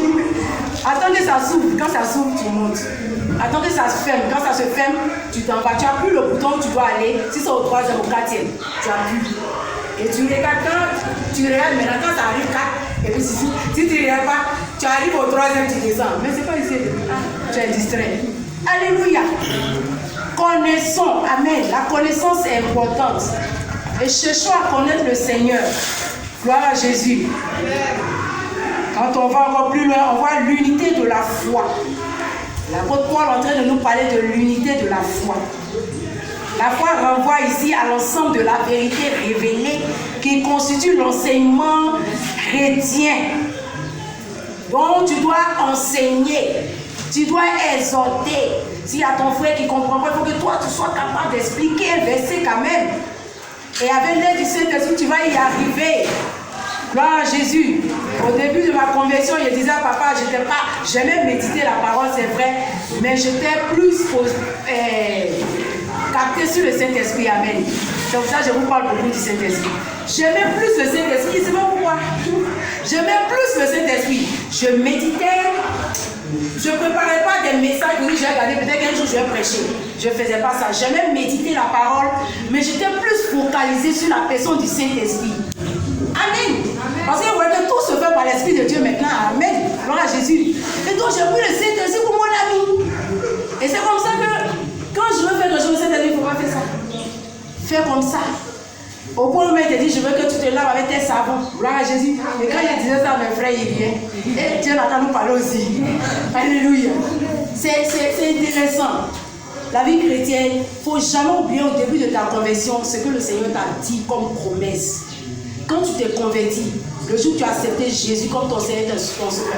Attends que ça s'ouvre. Quand ça s'ouvre, tu montes. Attends que ça se ferme. Quand ça se ferme, tu t'en vas. Tu n'as plus le bouton où tu dois aller. Si c'est au 3e ou 4e, tu appuies. Et tu regardes maintenant quand ça arrive 4. Et puis si tu ne regardes pas, tu arrives au 3e, tu descends. Mais c'est pas ici. Tu es distrait. Alléluia. Connaissons. Amen. La connaissance est importante. Et cherchons à connaître le Seigneur. Gloire à Jésus. Quand on va encore plus loin, on voit l'unité de la foi. L'apôtre Paul est en train de nous parler de l'unité de la foi. La foi renvoie ici à l'ensemble de la vérité révélée qui constitue l'enseignement chrétien. Donc tu dois enseigner, tu dois exhorter. S'il y a ton frère qui ne comprend pas, il faut que toi tu sois capable d'expliquer un verset quand même. Et avec l'aide du Saint-Esprit, tu vas y arriver. Gloire à Jésus. Au début de ma conversion, je disais à papa, j'aimais méditer la parole, c'est vrai, mais j'étais plus capté sur le Saint-Esprit. Amen. C'est pour ça que je vous parle beaucoup du Saint-Esprit. J'aimais plus le Saint-Esprit, c'est pas pourquoi. J'aimais plus le Saint-Esprit. Je méditais. Je ne préparais pas des messages que j'ai regardé, peut-être qu'un jour je vais prêcher. Je ne faisais pas ça. J'aimais méditer la parole, mais j'étais plus focalisée sur la personne du Saint-Esprit. Amen. Parce que vous voyez que tout se fait par l'Esprit de Dieu maintenant. Amen. Gloire à Jésus. Et donc j'ai pris le Saint-Esprit pour mon ami. Et c'est comme ça que quand je veux faire quelque chose, le Saint-Esprit, il ne faut pas faire ça. Fais comme ça. Au point où il te dit, je veux que tu te laves avec tes savons. Gloire à Jésus. Et quand il disait ça, mes frères, il vient. Et Dieu n'entend nous parler aussi. Alléluia. C'est intéressant. La vie chrétienne, il ne faut jamais oublier au début de ta conversion ce que le Seigneur t'a dit comme promesse. Quand tu t'es converti, le jour où tu as accepté Jésus comme ton Seigneur et ton Sauveur,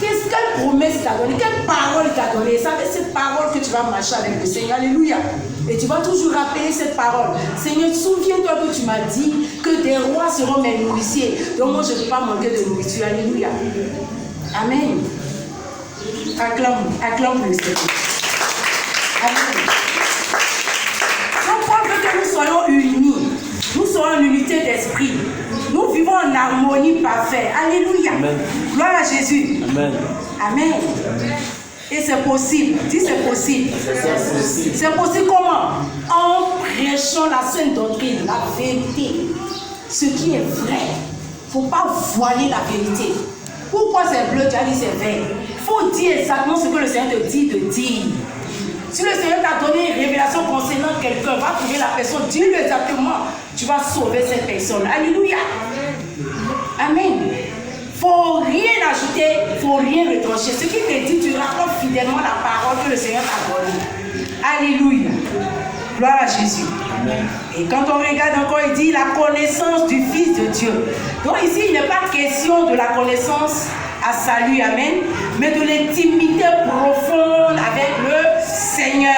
quelle promesse il t'a donné, quelle parole il t'a donné? Ça, c'est cette parole que tu vas marcher avec le Seigneur. Alléluia. Et tu vas toujours rappeler cette parole. Seigneur, souviens-toi que tu m'as dit que des rois seront mes nourriciers. Donc moi, je ne vais pas manquer de nourriture. Alléluia. Amen. Acclame le Seigneur. Amen. Donc, on veut que nous soyons unis. Nous sommes en unité d'esprit. Nous vivons en harmonie parfaite. Alléluia. Amen. Gloire à Jésus. Amen. Amen. Et c'est possible. Dis c'est possible. C'est possible comment? En prêchant la sainte doctrine, la vérité. Ce qui est vrai. Il ne faut pas voiler la vérité. Pourquoi c'est bleu, tu as dit c'est vert? Il faut dire exactement ce que le Seigneur te dit de dire. Si le Seigneur t'a donné une révélation concernant quelqu'un, va trouver la personne, dis-lui exactement, tu vas sauver cette personne. Alléluia. Amen. Il ne faut rien ajouter, il ne faut rien retrancher. Ce qui te dit, tu racontes fidèlement la parole que le Seigneur t'a donnée. Alléluia. Gloire à Jésus. Amen. Et quand on regarde encore, il dit la connaissance du Fils de Dieu. Donc ici, il n'est pas question de la connaissance à salut, amen, mais de l'intimité profonde avec le Seigneur.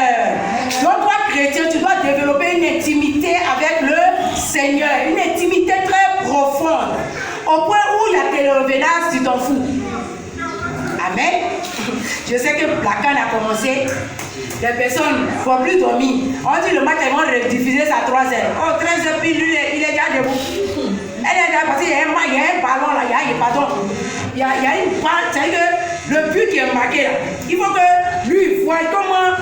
Donc toi, chrétien, tu dois développer une intimité avec le Seigneur, une intimité très profonde, au point où il y a télénovelas, tu t'en fous. Amen. Je sais que la canne a commencé, les personnes ne vont plus dormir. On dit le matin, ils vont rediffuser ça à 3h. Oh, 13h, puis lui, il est déjà debout. Elle est là parce qu'il y a un ballon là, il y a une balle, c'est-à-dire que le but qui est marqué là, il faut que lui voie comment.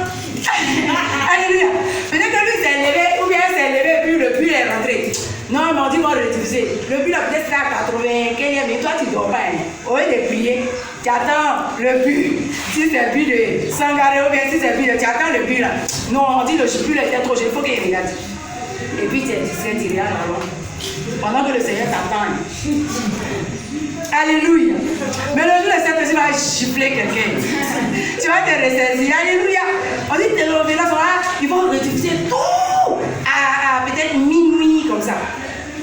Alléluia. Peut-être que lui s'est levé, ou bien elle s'est levée, puis le but est rentré. Non, mais on dit qu'on va rediffuser. Le but là, peut-être c'est à 95e, mais toi tu ne dors pas. Au lieu de prier, tu attends le but. Si c'est le but de Sangaré, ou bien si c'est le but de. Tu attends le but là. Non, on dit le but là était trop jeune, il faut qu'il regarde. Et puis tu es distrait, tu regardes là-bas. Pendant que le Seigneur t'attend. Alléluia. Mais le jour de cette personne va gifler quelqu'un. Tu vas te ressaisir. Alléluia. On dit que ils vont rediffuser tout à peut-être minuit comme ça.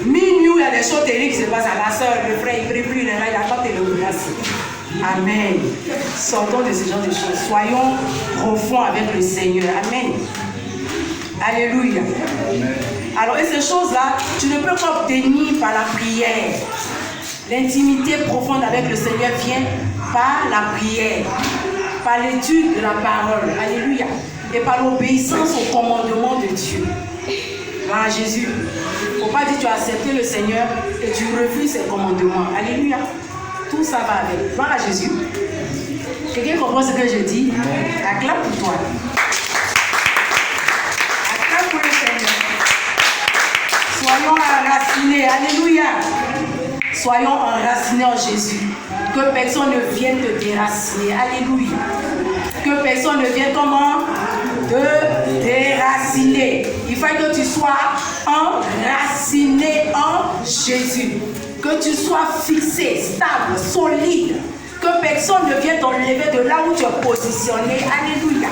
Minuit, il y a des choses terribles qui se passent à la soeur, le frère, il ne prie plus, il a pas de Amen. Sortons de ce genre de choses. Soyons profonds avec le Seigneur. Amen. Alléluia. Alors, et ces choses-là, tu ne peux pas obtenir par la prière. L'intimité profonde avec le Seigneur vient par la prière, par l'étude de la parole. Alléluia. Et par l'obéissance au commandement de Dieu. Gloire à Jésus. Il ne faut pas dire que tu as accepté le Seigneur et tu refuses ses commandements. Alléluia. Tout ça va avec. Gloire à Jésus. Quelqu'un comprend ce que je dis? Acclame pour toi. Acclame pour le Seigneur. Soyons enracinés. Alléluia. Soyons enracinés en Jésus. Que personne ne vienne te déraciner. Alléluia. Que personne ne vienne comment? Te déraciner. Il faut que tu sois enraciné en Jésus. Que tu sois fixé, stable, solide. Que personne ne vienne t'enlever de là où tu es positionné. Alléluia.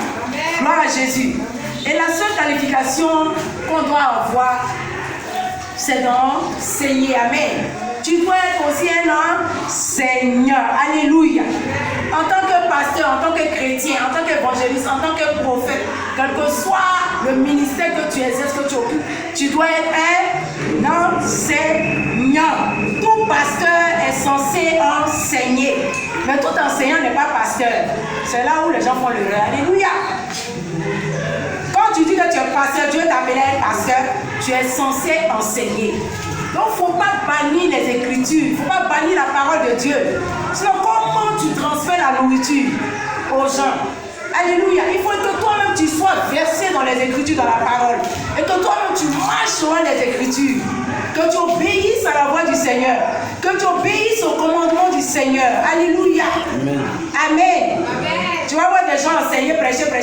Gloire à Jésus. Et la seule qualification qu'on doit avoir, c'est d'enseigner. Amen. Tu dois être aussi un enseignant. Alléluia. En tant que pasteur, en tant que chrétien, en tant qu'évangéliste, en tant que prophète, quel que soit le ministère que tu exerces, que tu occupes, tu dois être un enseignant. Tout pasteur est censé enseigner. Mais tout enseignant n'est pas pasteur. C'est là où les gens font l'erreur. Alléluia. Quand tu dis que tu es pasteur, Dieu t'a appelé un pasteur, tu es censé enseigner. Donc, il ne faut pas bannir les Écritures, il ne faut pas bannir la parole de Dieu. Sinon, comment tu transfères la nourriture aux gens? Alléluia. Il faut que toi-même tu sois versé dans les Écritures, dans la parole. Et que toi-même tu marches selon les Écritures. Que tu obéisses à la voix du Seigneur. Que tu obéisses au commandement du Seigneur. Alléluia. Amen. Amen. Amen. Tu vas voir des gens enseigner, prêcher, mais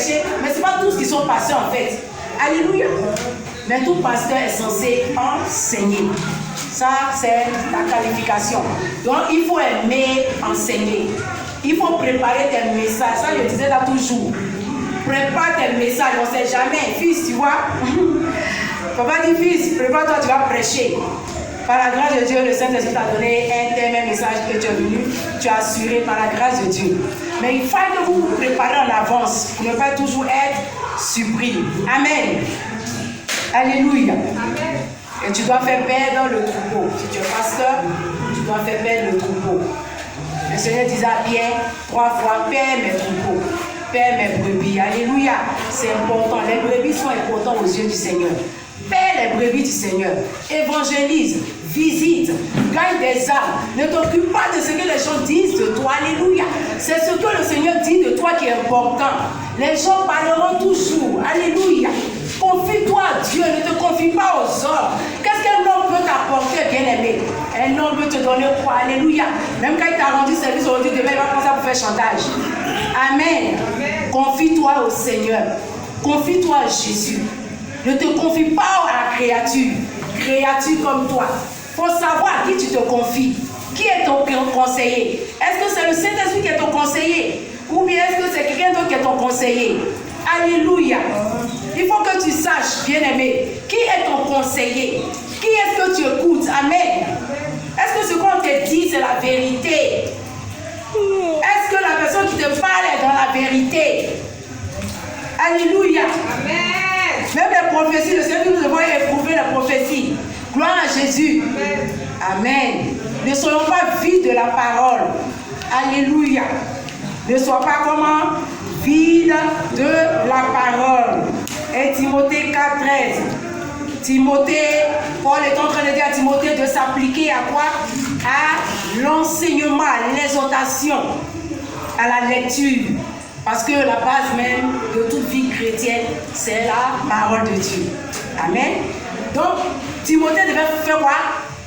ce n'est pas tous qui sont passés en fait. Alléluia. Mais tout pasteur est censé enseigner. Ça, c'est la qualification. Donc, il faut aimer enseigner. Il faut préparer tes messages. Ça, je disais là toujours. Prépare tes messages. On ne sait jamais. Fils, tu vois. Papa dit, fils, prépare-toi, tu vas prêcher. Par la grâce de Dieu, le Saint-Esprit t'a donné un tel message que tu es venu. Tu as assuré par la grâce de Dieu. Mais il faut que vous vous préparez en avance pour ne pas toujours être surpris. Amen. Alléluia. Amen. Et tu dois faire perdre le troupeau. Si tu es pasteur, tu dois faire perdre le troupeau. Le Seigneur disait à Pierre 3 fois, perds mes troupeaux, perds mes brebis. Alléluia. C'est important. Les brebis sont importantes aux yeux du Seigneur. Perds les brebis du Seigneur. Évangélise, visite, gagne des âmes. Ne t'occupe pas de ce que les gens disent de toi. Alléluia. C'est ce que le Seigneur dit de toi qui est important. Les gens parleront toujours. Alléluia. Confie-toi à Dieu, ne te confie pas aux hommes. Qu'est-ce qu'un homme peut t'apporter, bien-aimé? Un homme peut te donner quoi? Alléluia. Même quand il t'a rendu service aujourd'hui, demain, il va penser à vous faire chantage. Amen. Amen. Confie-toi au Seigneur. Confie-toi à Jésus. Ne te confie pas à la créature. Créature comme toi. Il faut savoir à qui tu te confies. Qui est ton conseiller? Est-ce que c'est le Saint-Esprit qui est ton conseiller? Ou bien est-ce que c'est quelqu'un d'autre qui est ton conseiller? Alléluia. Il faut que tu saches, bien-aimé, qui est ton conseiller? Qui est-ce que tu écoutes? Amen. Est-ce que ce qu'on te dit, c'est la vérité? Est-ce que la personne qui te parle est dans la vérité? Alléluia. Amen. Même les prophéties, le Seigneur nous devons éprouver les prophéties. Gloire à Jésus. Amen. Amen. Ne soyons pas vides de la parole. Alléluia. Ne sois pas comment? Vide de la parole. Et Timothée 4,13. Timothée, Paul est en train de dire à Timothée de s'appliquer à quoi? À l'enseignement, à l'exhortation, à la lecture. Parce que la base même de toute vie chrétienne, c'est la parole de Dieu. Amen. Donc, Timothée devait faire quoi?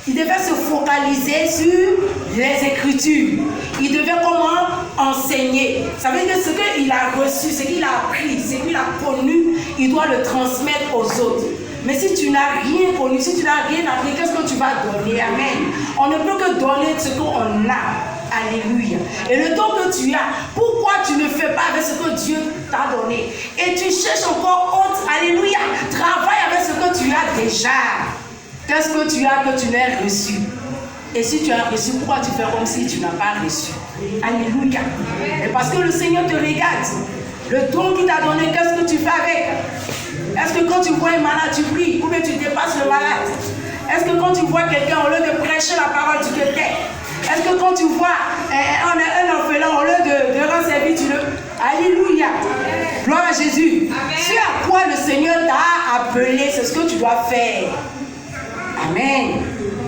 Il devait se focaliser sur les Écritures. Il devait comment? Enseigner. Ça veut dire que ce qu'il a reçu, ce qu'il a appris, ce qu'il a connu, il doit le transmettre aux autres. Mais si tu n'as rien connu, si tu n'as rien appris, qu'est-ce que tu vas donner? Amen. On ne peut que donner ce qu'on a. Alléluia. Et le don que tu as, pourquoi tu ne fais pas avec ce que Dieu t'a donné? Et tu cherches encore autre. Alléluia. Travaille avec ce que tu as déjà. Qu'est-ce que tu as que tu n'as reçu? Et si tu as reçu, pourquoi tu fais comme si tu n'as pas reçu? Alléluia. Et parce que le Seigneur te regarde. Le don qu'il t'a donné, qu'est-ce que tu fais avec? Est-ce que quand tu vois un malade, tu pries ou bien tu dépasses le malade? Est-ce que quand tu vois quelqu'un, au lieu de prêcher la parole, tu te tais? Est-ce que quand tu vois un orphelin, au lieu de rendre service, tu le... Alléluia. Gloire à Jésus. Ce à quoi le Seigneur t'a appelé, c'est ce que tu dois faire. Amen.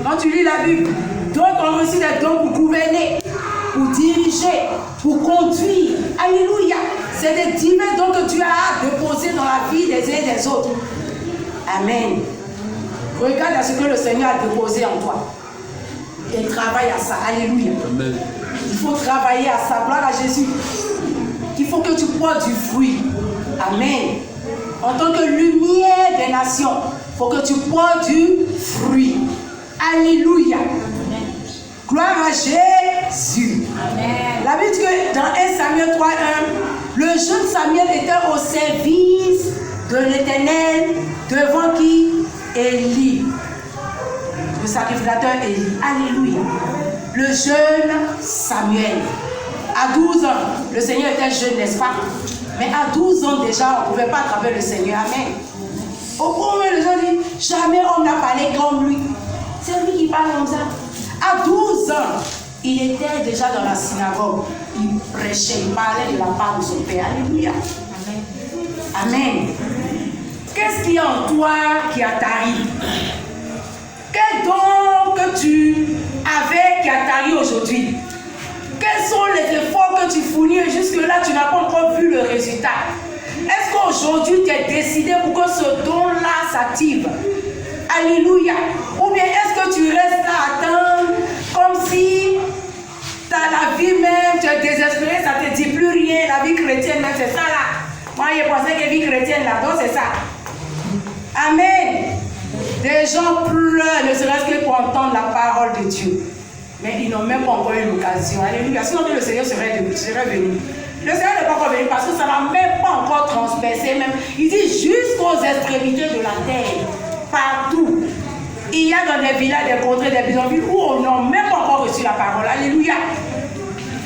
Quand tu lis la Bible, d'autres ont reçu des dons pour gouverner, pour diriger, pour conduire. Alléluia. C'est des divers dons que Dieu a déposés dans la vie des uns et des autres. Amen. Regarde à ce que le Seigneur a déposé en toi. Et travaille à ça. Alléluia. Amen. Il faut travailler à ça. Gloire à Jésus. Il faut que tu portes du fruit. Amen. En tant que lumière des nations, il faut que tu portes du fruit. Alléluia. Gloire à Jésus. Amen. La Bible dit que dans 1 Samuel 3:1, le jeune Samuel était au service de l'Éternel devant qui? Élie. Le sacrificateur Élie. Alléluia. Le jeune Samuel. À 12 ans, le Seigneur était jeune, n'est-ce pas? Mais à 12 ans déjà, on ne pouvait pas attraper le Seigneur. Amen. Au point où les gens disent, jamais on n'a parlé comme lui. C'est lui qui parle comme ça. À 12 ans, il était déjà dans la synagogue. Il prêchait, il parlait de la part de son Père. Alléluia. Amen. Amen. Qu'est-ce qu'il y a en toi qui a tari? Quel don que tu avais qui a tari aujourd'hui? Quels sont les efforts que tu fournis et jusque-là tu n'as pas encore vu le résultat? Est-ce qu'aujourd'hui tu es décidé pour que ce don-là s'active? Alléluia. Ou bien est-ce que tu restes là à attendre comme si dans la vie même tu es désespéré, ça ne te dit plus rien, la vie chrétienne même c'est ça là. Moi je pensais que la vie chrétienne là, donc c'est ça. Amen. Des gens pleurent, ne serait-ce que pour entendre la parole de Dieu. Mais ils n'ont même pas encore eu l'occasion. Alléluia. Sinon le Seigneur serait venu. Le Seigneur n'est pas encore venu parce que ça n'a même pas encore transpercé. Même. Il dit jusqu'aux extrémités de la terre. Partout. Il y a dans des villages, des contrées, des bidonvilles où on n'a même pas encore reçu la parole. Alléluia.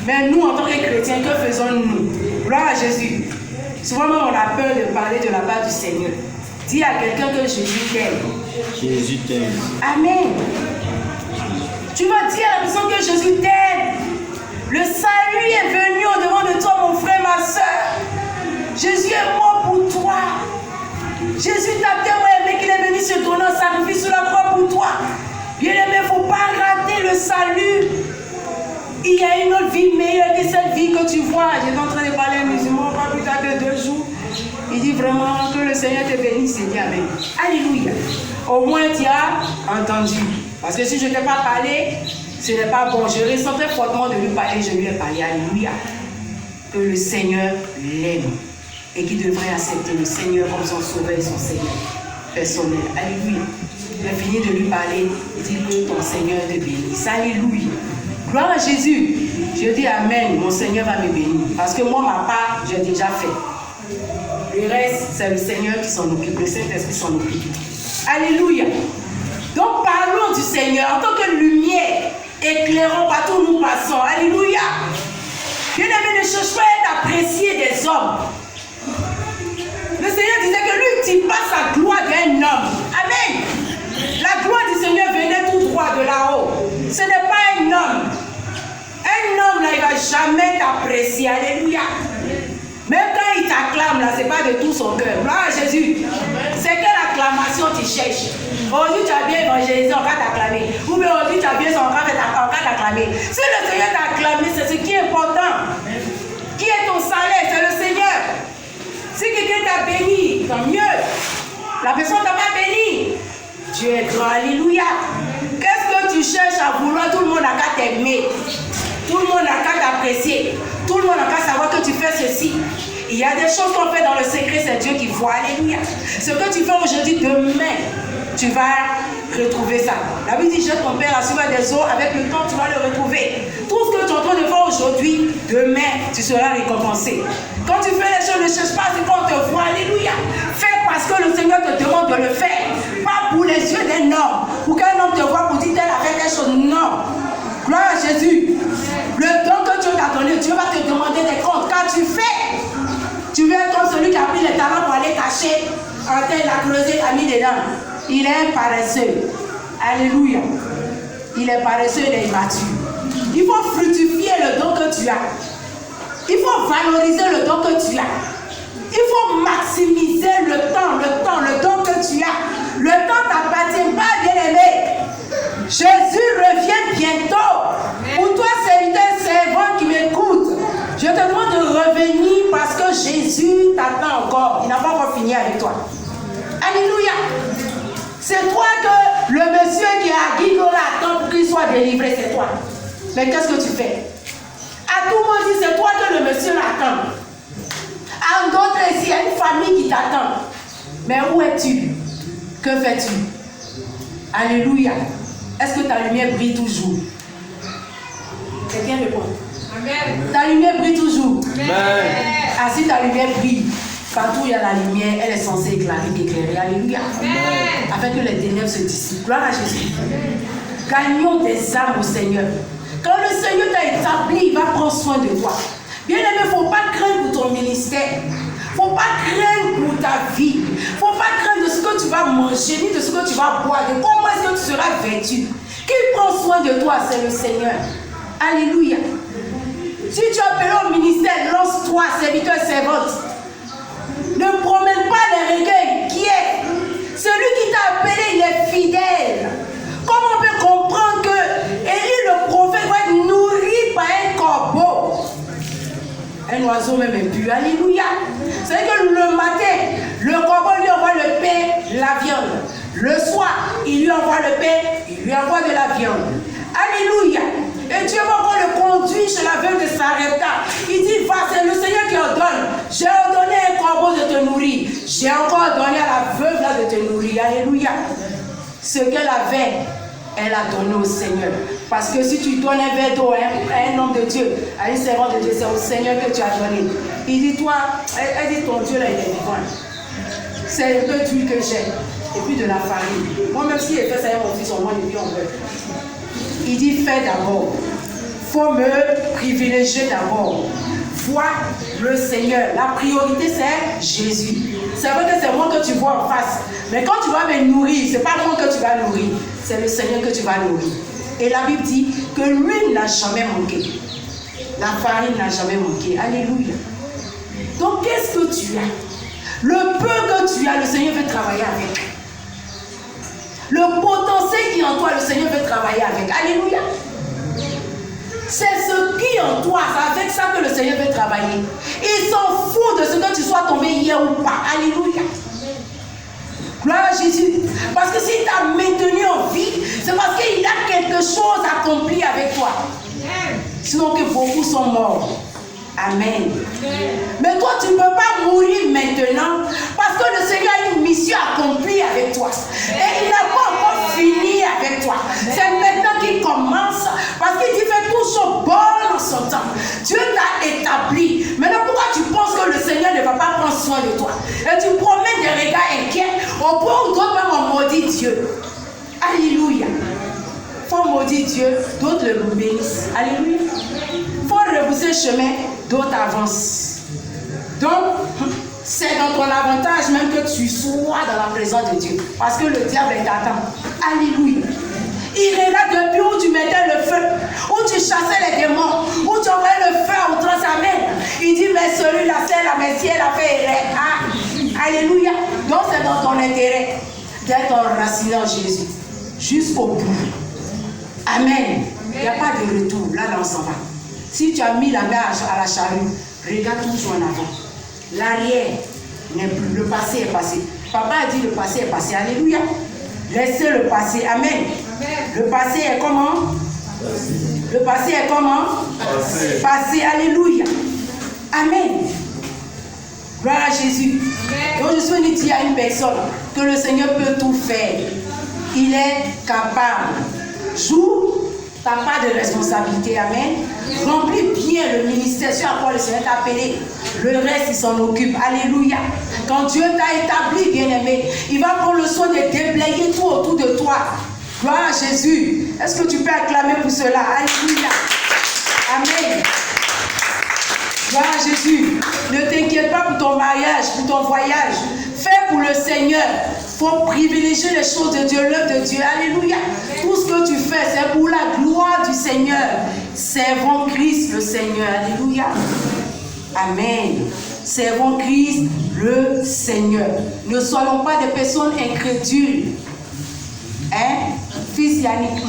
Mais nous, en tant que chrétiens, que faisons-nous? Gloire à Jésus. Souvent même on a peur de parler de la part du Seigneur. Dis à quelqu'un que Jésus t'aime. Jésus t'aime. Amen. Tu vas dire à la personne que Jésus t'aime. Le salut est venu au-devant de toi, mon frère, ma soeur. Jésus est mort pour toi. Jésus t'a tellement aimé qu'il est venu se donner un sacrifice sur la croix pour toi. Bien-aimé, il ne faut pas rater le salut. Il y a une autre vie meilleure que cette vie que tu vois. J'étais en train de parler à un musulman, pas plus tard que 2 jours. Il dit vraiment que le Seigneur te bénisse, c'est dit Amen. Alléluia. Au moins tu as entendu. Parce que si je ne t'ai pas parlé, ce n'est pas bon. Je ressentais fortement de lui parler, je lui ai parlé. Alléluia. Que le Seigneur l'aime et qu'il devrait accepter le Seigneur comme son sauveur et son Seigneur personnel. Alléluia. J'ai fini de lui parler. Il dit que ton Seigneur te bénisse. Alléluia. Gloire à Jésus. Je dis Amen. Mon Seigneur va me bénir. Parce que moi, ma part, j'ai déjà fait. Le reste, c'est le Seigneur qui s'en occupe. Le Saint-Esprit s'en occupe. Alléluia. Donc parlons du Seigneur en tant que lumière, éclairons partout où nous passons. Alléluia. Bien-aimé, ne cherche pas à apprécier des hommes. Le Seigneur disait que lui ne tire pas sa gloire d'un homme. Amen. La gloire du Seigneur venait tout droit de là-haut. Ce n'est pas un homme. Un homme là, il ne va jamais t'apprécier. Alléluia. Même quand il t'acclame là, ce n'est pas de tout son cœur. Gloire à Jésus. C'est quelle acclamation tu cherches? Aujourd'hui tu as bien évangélisé, on va t'acclamer. Ou bien aujourd'hui tu as bien son cas, on va t'acclamer. Si le Seigneur t'a acclamé, c'est ce qui est important. Qui est ton salaire? C'est le Seigneur. Si quelqu'un t'a béni, tant mieux. La personne ne t'a pas béni. Dieu est grand. Alléluia. Qu'est-ce que tu cherches à vouloir? Tout le monde n'a qu'à t'aimer. Tout le monde n'a qu'à t'apprécier. Tout le monde n'a qu'à savoir que tu fais ceci. Il y a des choses qu'on fait dans le secret, c'est Dieu qui voit. Alléluia. Ce que tu fais aujourd'hui, demain, tu vas retrouver ça. La Bible dit, jette ton père à suivre des eaux, avec le temps, tu vas le retrouver. Tout ce que tu es en train de faire aujourd'hui, demain, tu seras récompensé. Quand tu fais les choses, ne cherche pas ce qu'on te voit. Alléluia. Fais parce que le Seigneur te demande de le faire. Pas pour les yeux d'un homme. Pour qu'un homme te voit pour dire qu'elle a fait quelque chose. Non. Gloire à Jésus. Le don que Dieu t'a donné, Dieu va te demander des comptes. Quand tu fais, tu veux être comme celui qui a pris les talents pour aller cacher En terre, il a creusé, il a mis dedans. Il est un paresseux. Alléluia. Il est paresseux, il est immature. Il faut fructifier le don que tu as. Il faut valoriser le don que tu as. Il faut maximiser le don que tu as. Le temps t'appartient pas, bien-aimé. Jésus revient bientôt. Pour toi, serviteur, servant qui m'écoute, je te demande de revenir parce que Jésus t'attend encore. Il n'a pas encore fini avec toi. Alléluia. C'est toi que le monsieur qui a Guido l'attend pour qu'il soit délivré, c'est toi. Mais qu'est-ce que tu fais? À tout le monde dit, c'est toi que le monsieur l'attend. À d'autres ici, il y a une famille qui t'attend. Mais où es-tu? Que fais-tu? Alléluia. Est-ce que ta lumière brille toujours? Quelqu'un répond. Amen. Ta lumière brille toujours. Amen. Ah, si ta lumière brille, partout où il y a la lumière, elle est censée éclairer. Alléluia. Amen. Afin que les ténèbres se dissipent. Gloire à Jésus. Gagnons des âmes au Seigneur. Quand le Seigneur t'a établi, il va prendre soin de toi. Bien-aimé, il ne faut pas craindre pour ton ministère. Il ne faut pas craindre pour ta vie. Il ne faut pas craindre de ce que tu vas manger, ni de ce que tu vas boire, de comment est-ce que tu seras vêtu. Qui prend soin de toi, c'est le Seigneur. Alléluia. Si tu es appelé au ministère, lance-toi, serviteur, servante. Ne promène pas les regrets. Qui est? Celui qui t'a appelé, il est fidèle. Comment on peut comprendre que Élie, le prophète, va être nourri par un corbeau? Un oiseau même impur. Alléluia. C'est que le matin, le corbeau lui envoie le pain, la viande. Le soir, il lui envoie le pain, il lui envoie de la viande. Alléluia. Et Dieu va encore le conduire chez la veuve de Sarepta. Il dit, va, c'est le Seigneur qui ordonne. J'ai ordonné à un corbeau de te nourrir. J'ai encore ordonné à la veuve là de te nourrir. Alléluia. Ce qu'elle avait, elle a donné au Seigneur. Parce que si tu donnes un verre d'eau à un homme de Dieu, à une servante de Dieu, c'est au Seigneur que tu as donné. Il dit, toi, elle dit, ton Dieu là, il est vivant. C'est un peu d'huile que j'ai. Et puis de la farine. Moi-même, si elle fait ça avec mon fils, on mange et puis on meurt. Il dit, fais d'abord. Il faut me privilégier d'abord. Vois le Seigneur. La priorité, c'est Jésus. C'est vrai que c'est moi que tu vois en face. Mais quand tu vas me nourrir, ce n'est pas moi que tu vas nourrir. C'est le Seigneur que tu vas nourrir. Et la Bible dit que l'huile n'a jamais manqué. La farine n'a jamais manqué. Alléluia. Donc, qu'est-ce que tu as? Le peu que tu as, le Seigneur veut travailler avec. Le potentiel qui est en toi, le Seigneur veut travailler avec. Alléluia. C'est ce qui est en toi, c'est avec ça que le Seigneur veut travailler. Il s'en fout de ce que tu sois tombé hier ou pas. Alléluia. Gloire à Jésus. Parce que s'il t'a maintenu en vie, c'est parce qu'il a quelque chose accompli avec toi. Sinon que beaucoup sont morts. Amen. Mais toi, tu ne peux pas mourir maintenant parce que le Seigneur a une mission accomplie avec toi. Et il n'a pas encore fini avec toi. C'est maintenant qu'il commence parce qu'il dit fais tout ce bon en son temps. Dieu t'a établi. Maintenant, pourquoi tu penses que le Seigneur ne va pas prendre soin de toi? Et tu promènes des regards inquiets au point où d'autres même ont maudit Dieu. Alléluia. Il faut maudire Dieu, d'autres le bénissent. Alléluia. Il faut repousser le chemin, d'autres avancent. Donc, c'est dans ton avantage même que tu sois dans la présence de Dieu. Parce que le diable t'attend. Alléluia. Il regarde depuis où tu mettais le feu, où tu chassais les démons, où tu envoyais le feu à outrance. Amen. Il dit, mais celui-là, c'est la Messie, elle a fait erreur. Ah, alléluia. Donc, c'est dans ton intérêt d'être enraciné en Jésus. Jusqu'au bout. Amen. Il n'y a pas de retour. Là, on s'en va. Si tu as mis la main à la charrue, regarde toujours en avant. L'arrière n'est plus. Le passé est passé. Papa a dit le passé est passé. Alléluia. Laissez le passé. Amen. Amen. Le passé est comment? Le passé est comment? Passé. Alléluia. Amen. Gloire à Jésus. Amen. Donc je suis venu dire à une personne que le Seigneur peut tout faire. Il est capable. Joue ta part de responsabilité. Amen. Remplis bien le ministère sur à quoi le Seigneur t'a appelé. Le reste, il s'en occupe. Alléluia. Quand Dieu t'a établi, bien-aimé, il va prendre le soin de déblayer tout autour de toi. Gloire à Jésus. Est-ce que tu peux acclamer pour cela? Alléluia. Amen. Gloire à Jésus. Ne t'inquiète pas pour ton mariage, pour ton voyage. Fais pour le Seigneur. Il faut privilégier les choses de Dieu, l'œuvre de Dieu. Alléluia. Tout ce que tu fais, c'est pour la gloire du Seigneur. Servons Christ le Seigneur. Alléluia. Amen. Servons Christ le Seigneur. Ne soyons pas des personnes incrédules. Hein? Fils Yannick.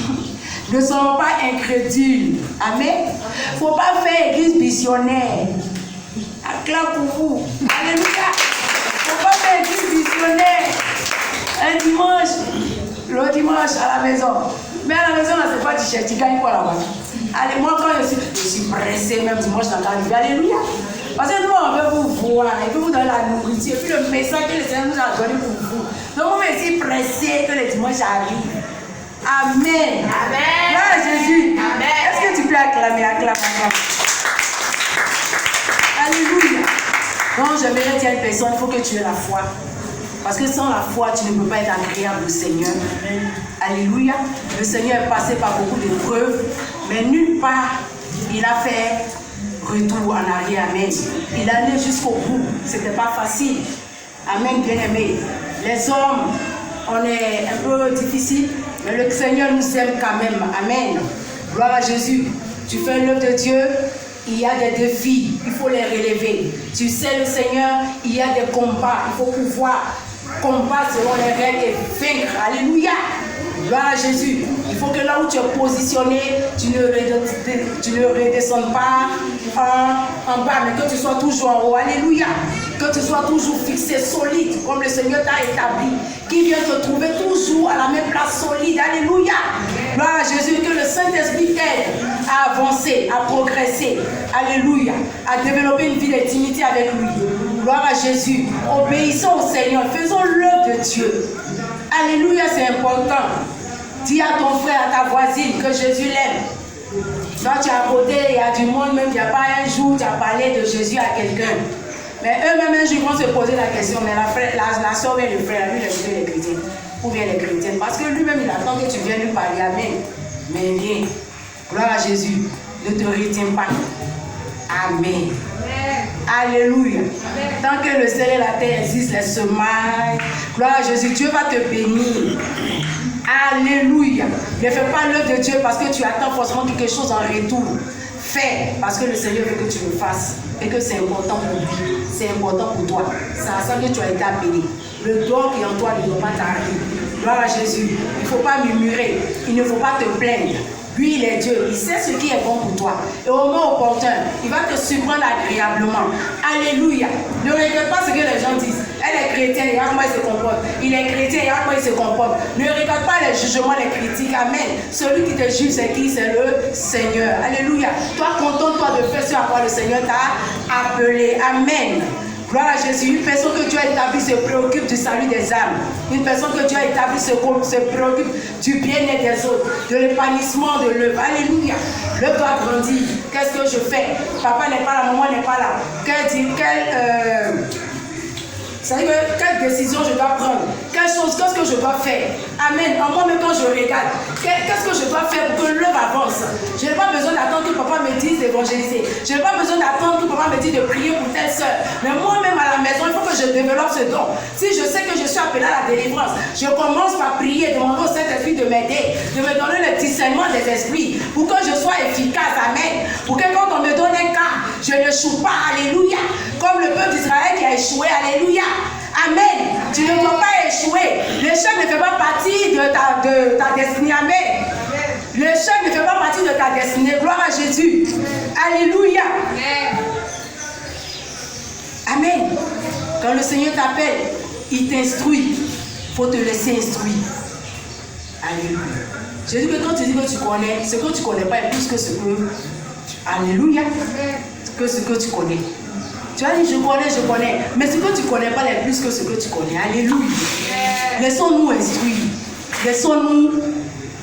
Ne soyons pas incrédules. Amen. Il ne faut pas faire église missionnaire. Acclame pour vous. Alléluia. Il ne faut pas faire église missionnaire. Un dimanche, le dimanche à la maison. Mais à la maison, c'est pas t-shirt, tu gagnes quoi là-bas? Allez, moi quand je suis pressé, même dimanche dans la vie. Alléluia. Parce que nous, on veut vous voir, et puis vous donner la nourriture, et puis le message que le Seigneur nous a donné pour vous. Donc, on est si pressé que le dimanche arrive. Amen. Amen. Gloire à Jésus. Amen. Est-ce que tu peux acclamer, acclame. Alléluia. Donc, j'aimerais dire à une personne, il faut que tu aies la foi. Parce que sans la foi, tu ne peux pas être agréable au Seigneur. Alléluia. Le Seigneur est passé par beaucoup d'épreuves, mais nulle part il a fait retour en arrière. Amen. Il a allé jusqu'au bout. Ce n'était pas facile. Amen, bien-aimé. Les hommes, on est un peu difficile, mais le Seigneur nous aime quand même. Amen. Gloire à Jésus. Tu fais l'œuvre de Dieu. Il y a des défis, il faut les relever. Tu sais, le Seigneur, il y a des combats, il faut pouvoir combattre selon les règles et vaincre. Alléluia. Gloire à Jésus. Il faut que là où tu es positionné, tu ne redescendes pas en bas, mais que tu sois toujours en haut. Alléluia. Que tu sois toujours fixé, solide, comme le Seigneur t'a établi. Qui vient te trouver toujours à la même place solide. Alléluia. Gloire à Jésus. Que le Saint-Esprit t'aide à avancer, à progresser. Alléluia. À développer une vie d'intimité avec lui. Gloire à Jésus. Obéissons au Seigneur. Faisons l'œuvre de Dieu. Alléluia, c'est important. Dis à ton frère, à ta voisine que Jésus l'aime. Toi, tu es à côté, il y a du monde, même il n'y a pas un jour, tu as parlé de Jésus à quelqu'un. Mais eux-mêmes, un jour, vont se poser la question, mais la soeur et le frère, lui, il est chrétien. Ou bien les chrétiennes. Parce que lui-même, il attend que tu viennes lui parler. Amen. Mais viens. Gloire à Jésus. Ne te retiens pas. Amen. Alléluia. Tant que le ciel et la terre existent, les semailles. Gloire à Jésus. Dieu va te bénir. Alléluia. Ne fais pas l'œuvre de Dieu parce que tu attends forcément quelque chose en retour. Fais parce que le Seigneur veut que tu le fasses et que c'est important pour lui. C'est important pour toi. C'est à ça que tu as été appelé. Le don qui est en toi ne doit pas t'arriver. Gloire à Jésus. Il ne faut pas murmurer. Il ne faut pas te plaindre. Lui, il est Dieu. Il sait ce qui est bon pour toi. Et au moment opportun, il va te surprendre agréablement. Alléluia. Ne regarde pas ce que les gens disent. Elle est chrétienne, regarde comment il se comporte. Il est chrétien, regarde comment il se comporte. Ne regarde pas les jugements, les critiques. Amen. Celui qui te juge, c'est qui? C'est le Seigneur. Alléluia. Toi, contente-toi de faire ce à quoi le Seigneur t'a appelé. Amen. Gloire à Jésus. Une personne que Dieu a établie se préoccupe du salut des âmes. Une personne que Dieu a établie se préoccupe du bien-être des autres, de l'épanouissement de l'œuvre. Alléluia. L'œuvre doit grandir. Qu'est-ce que je fais? Papa n'est pas là, maman n'est pas là. Quelle décision je dois prendre? Qu'est-ce que je dois faire? Amen. En moi-même, quand je regarde, qu'est-ce que je dois faire pour que l'œuvre avance? Je n'ai pas besoin d'attendre que papa me dise d'évangéliser. Je n'ai pas besoin d'attendre que papa me dise de prier pour telle soeur. Mais moi-même à la maison, il faut que je développe ce don. Si je sais que je suis appelé à la délivrance, je commence par prier, demander au Saint-Esprit de m'aider, de me donner le discernement des esprits pour que je sois efficace. Amen. Pour que quand on me donne un cas, je ne choue pas. Alléluia. Comme le peuple d'Israël qui a échoué. Alléluia. Amen. Tu ne dois pas échouer. L'échec ne fait pas partie de ta destinée. Amen. L'échec ne fait pas partie de ta destinée. Gloire à Jésus. Alléluia. Amen. Quand le Seigneur t'appelle, il t'instruit. Il faut te laisser instruire. Alléluia. Je dis que quand tu dis que tu connais, ce que tu ne connais pas est plus que ce que... Alléluia. Que ce que tu connais. Tu as dit, je connais. Mais ce que tu ne connais pas est plus que ce que tu connais. Alléluia. Laissons-nous instruire. Laissons-nous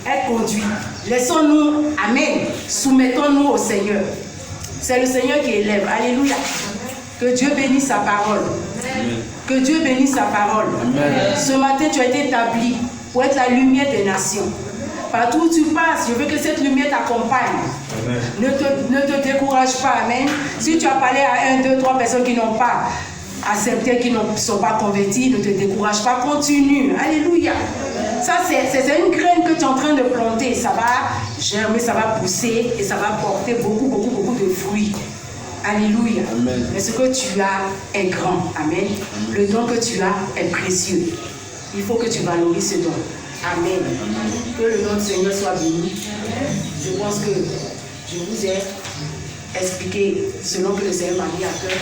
être conduits. Laissons-nous, amen. Soumettons-nous au Seigneur. C'est le Seigneur qui élève. Alléluia. Que Dieu bénisse sa parole. Que Dieu bénisse sa parole. Amen. Ce matin, tu as été établi pour être la lumière des nations. Partout où tu passes, je veux que cette lumière t'accompagne. Ne te décourage pas, amen. Si tu as parlé à 1, 2, 3 personnes qui n'ont pas accepté, qui ne sont pas converties, ne te décourage pas, continue. Alléluia. Ça, c'est une graine que tu es en train de planter. Ça va germer, ça va pousser et ça va porter beaucoup de fruits. Alléluia. Amen. Mais ce que tu as est grand. Amen. Le don que tu as est précieux. Il faut que tu valorises ce don. Amen. Que le nom du Seigneur soit béni. Je pense que je vous ai expliqué selon que le Seigneur m'a mis à cœur.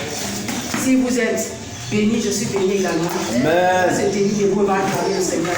Si vous êtes béni, je suis béni également. Amen. C'est béni et vous va acclamer le Seigneur.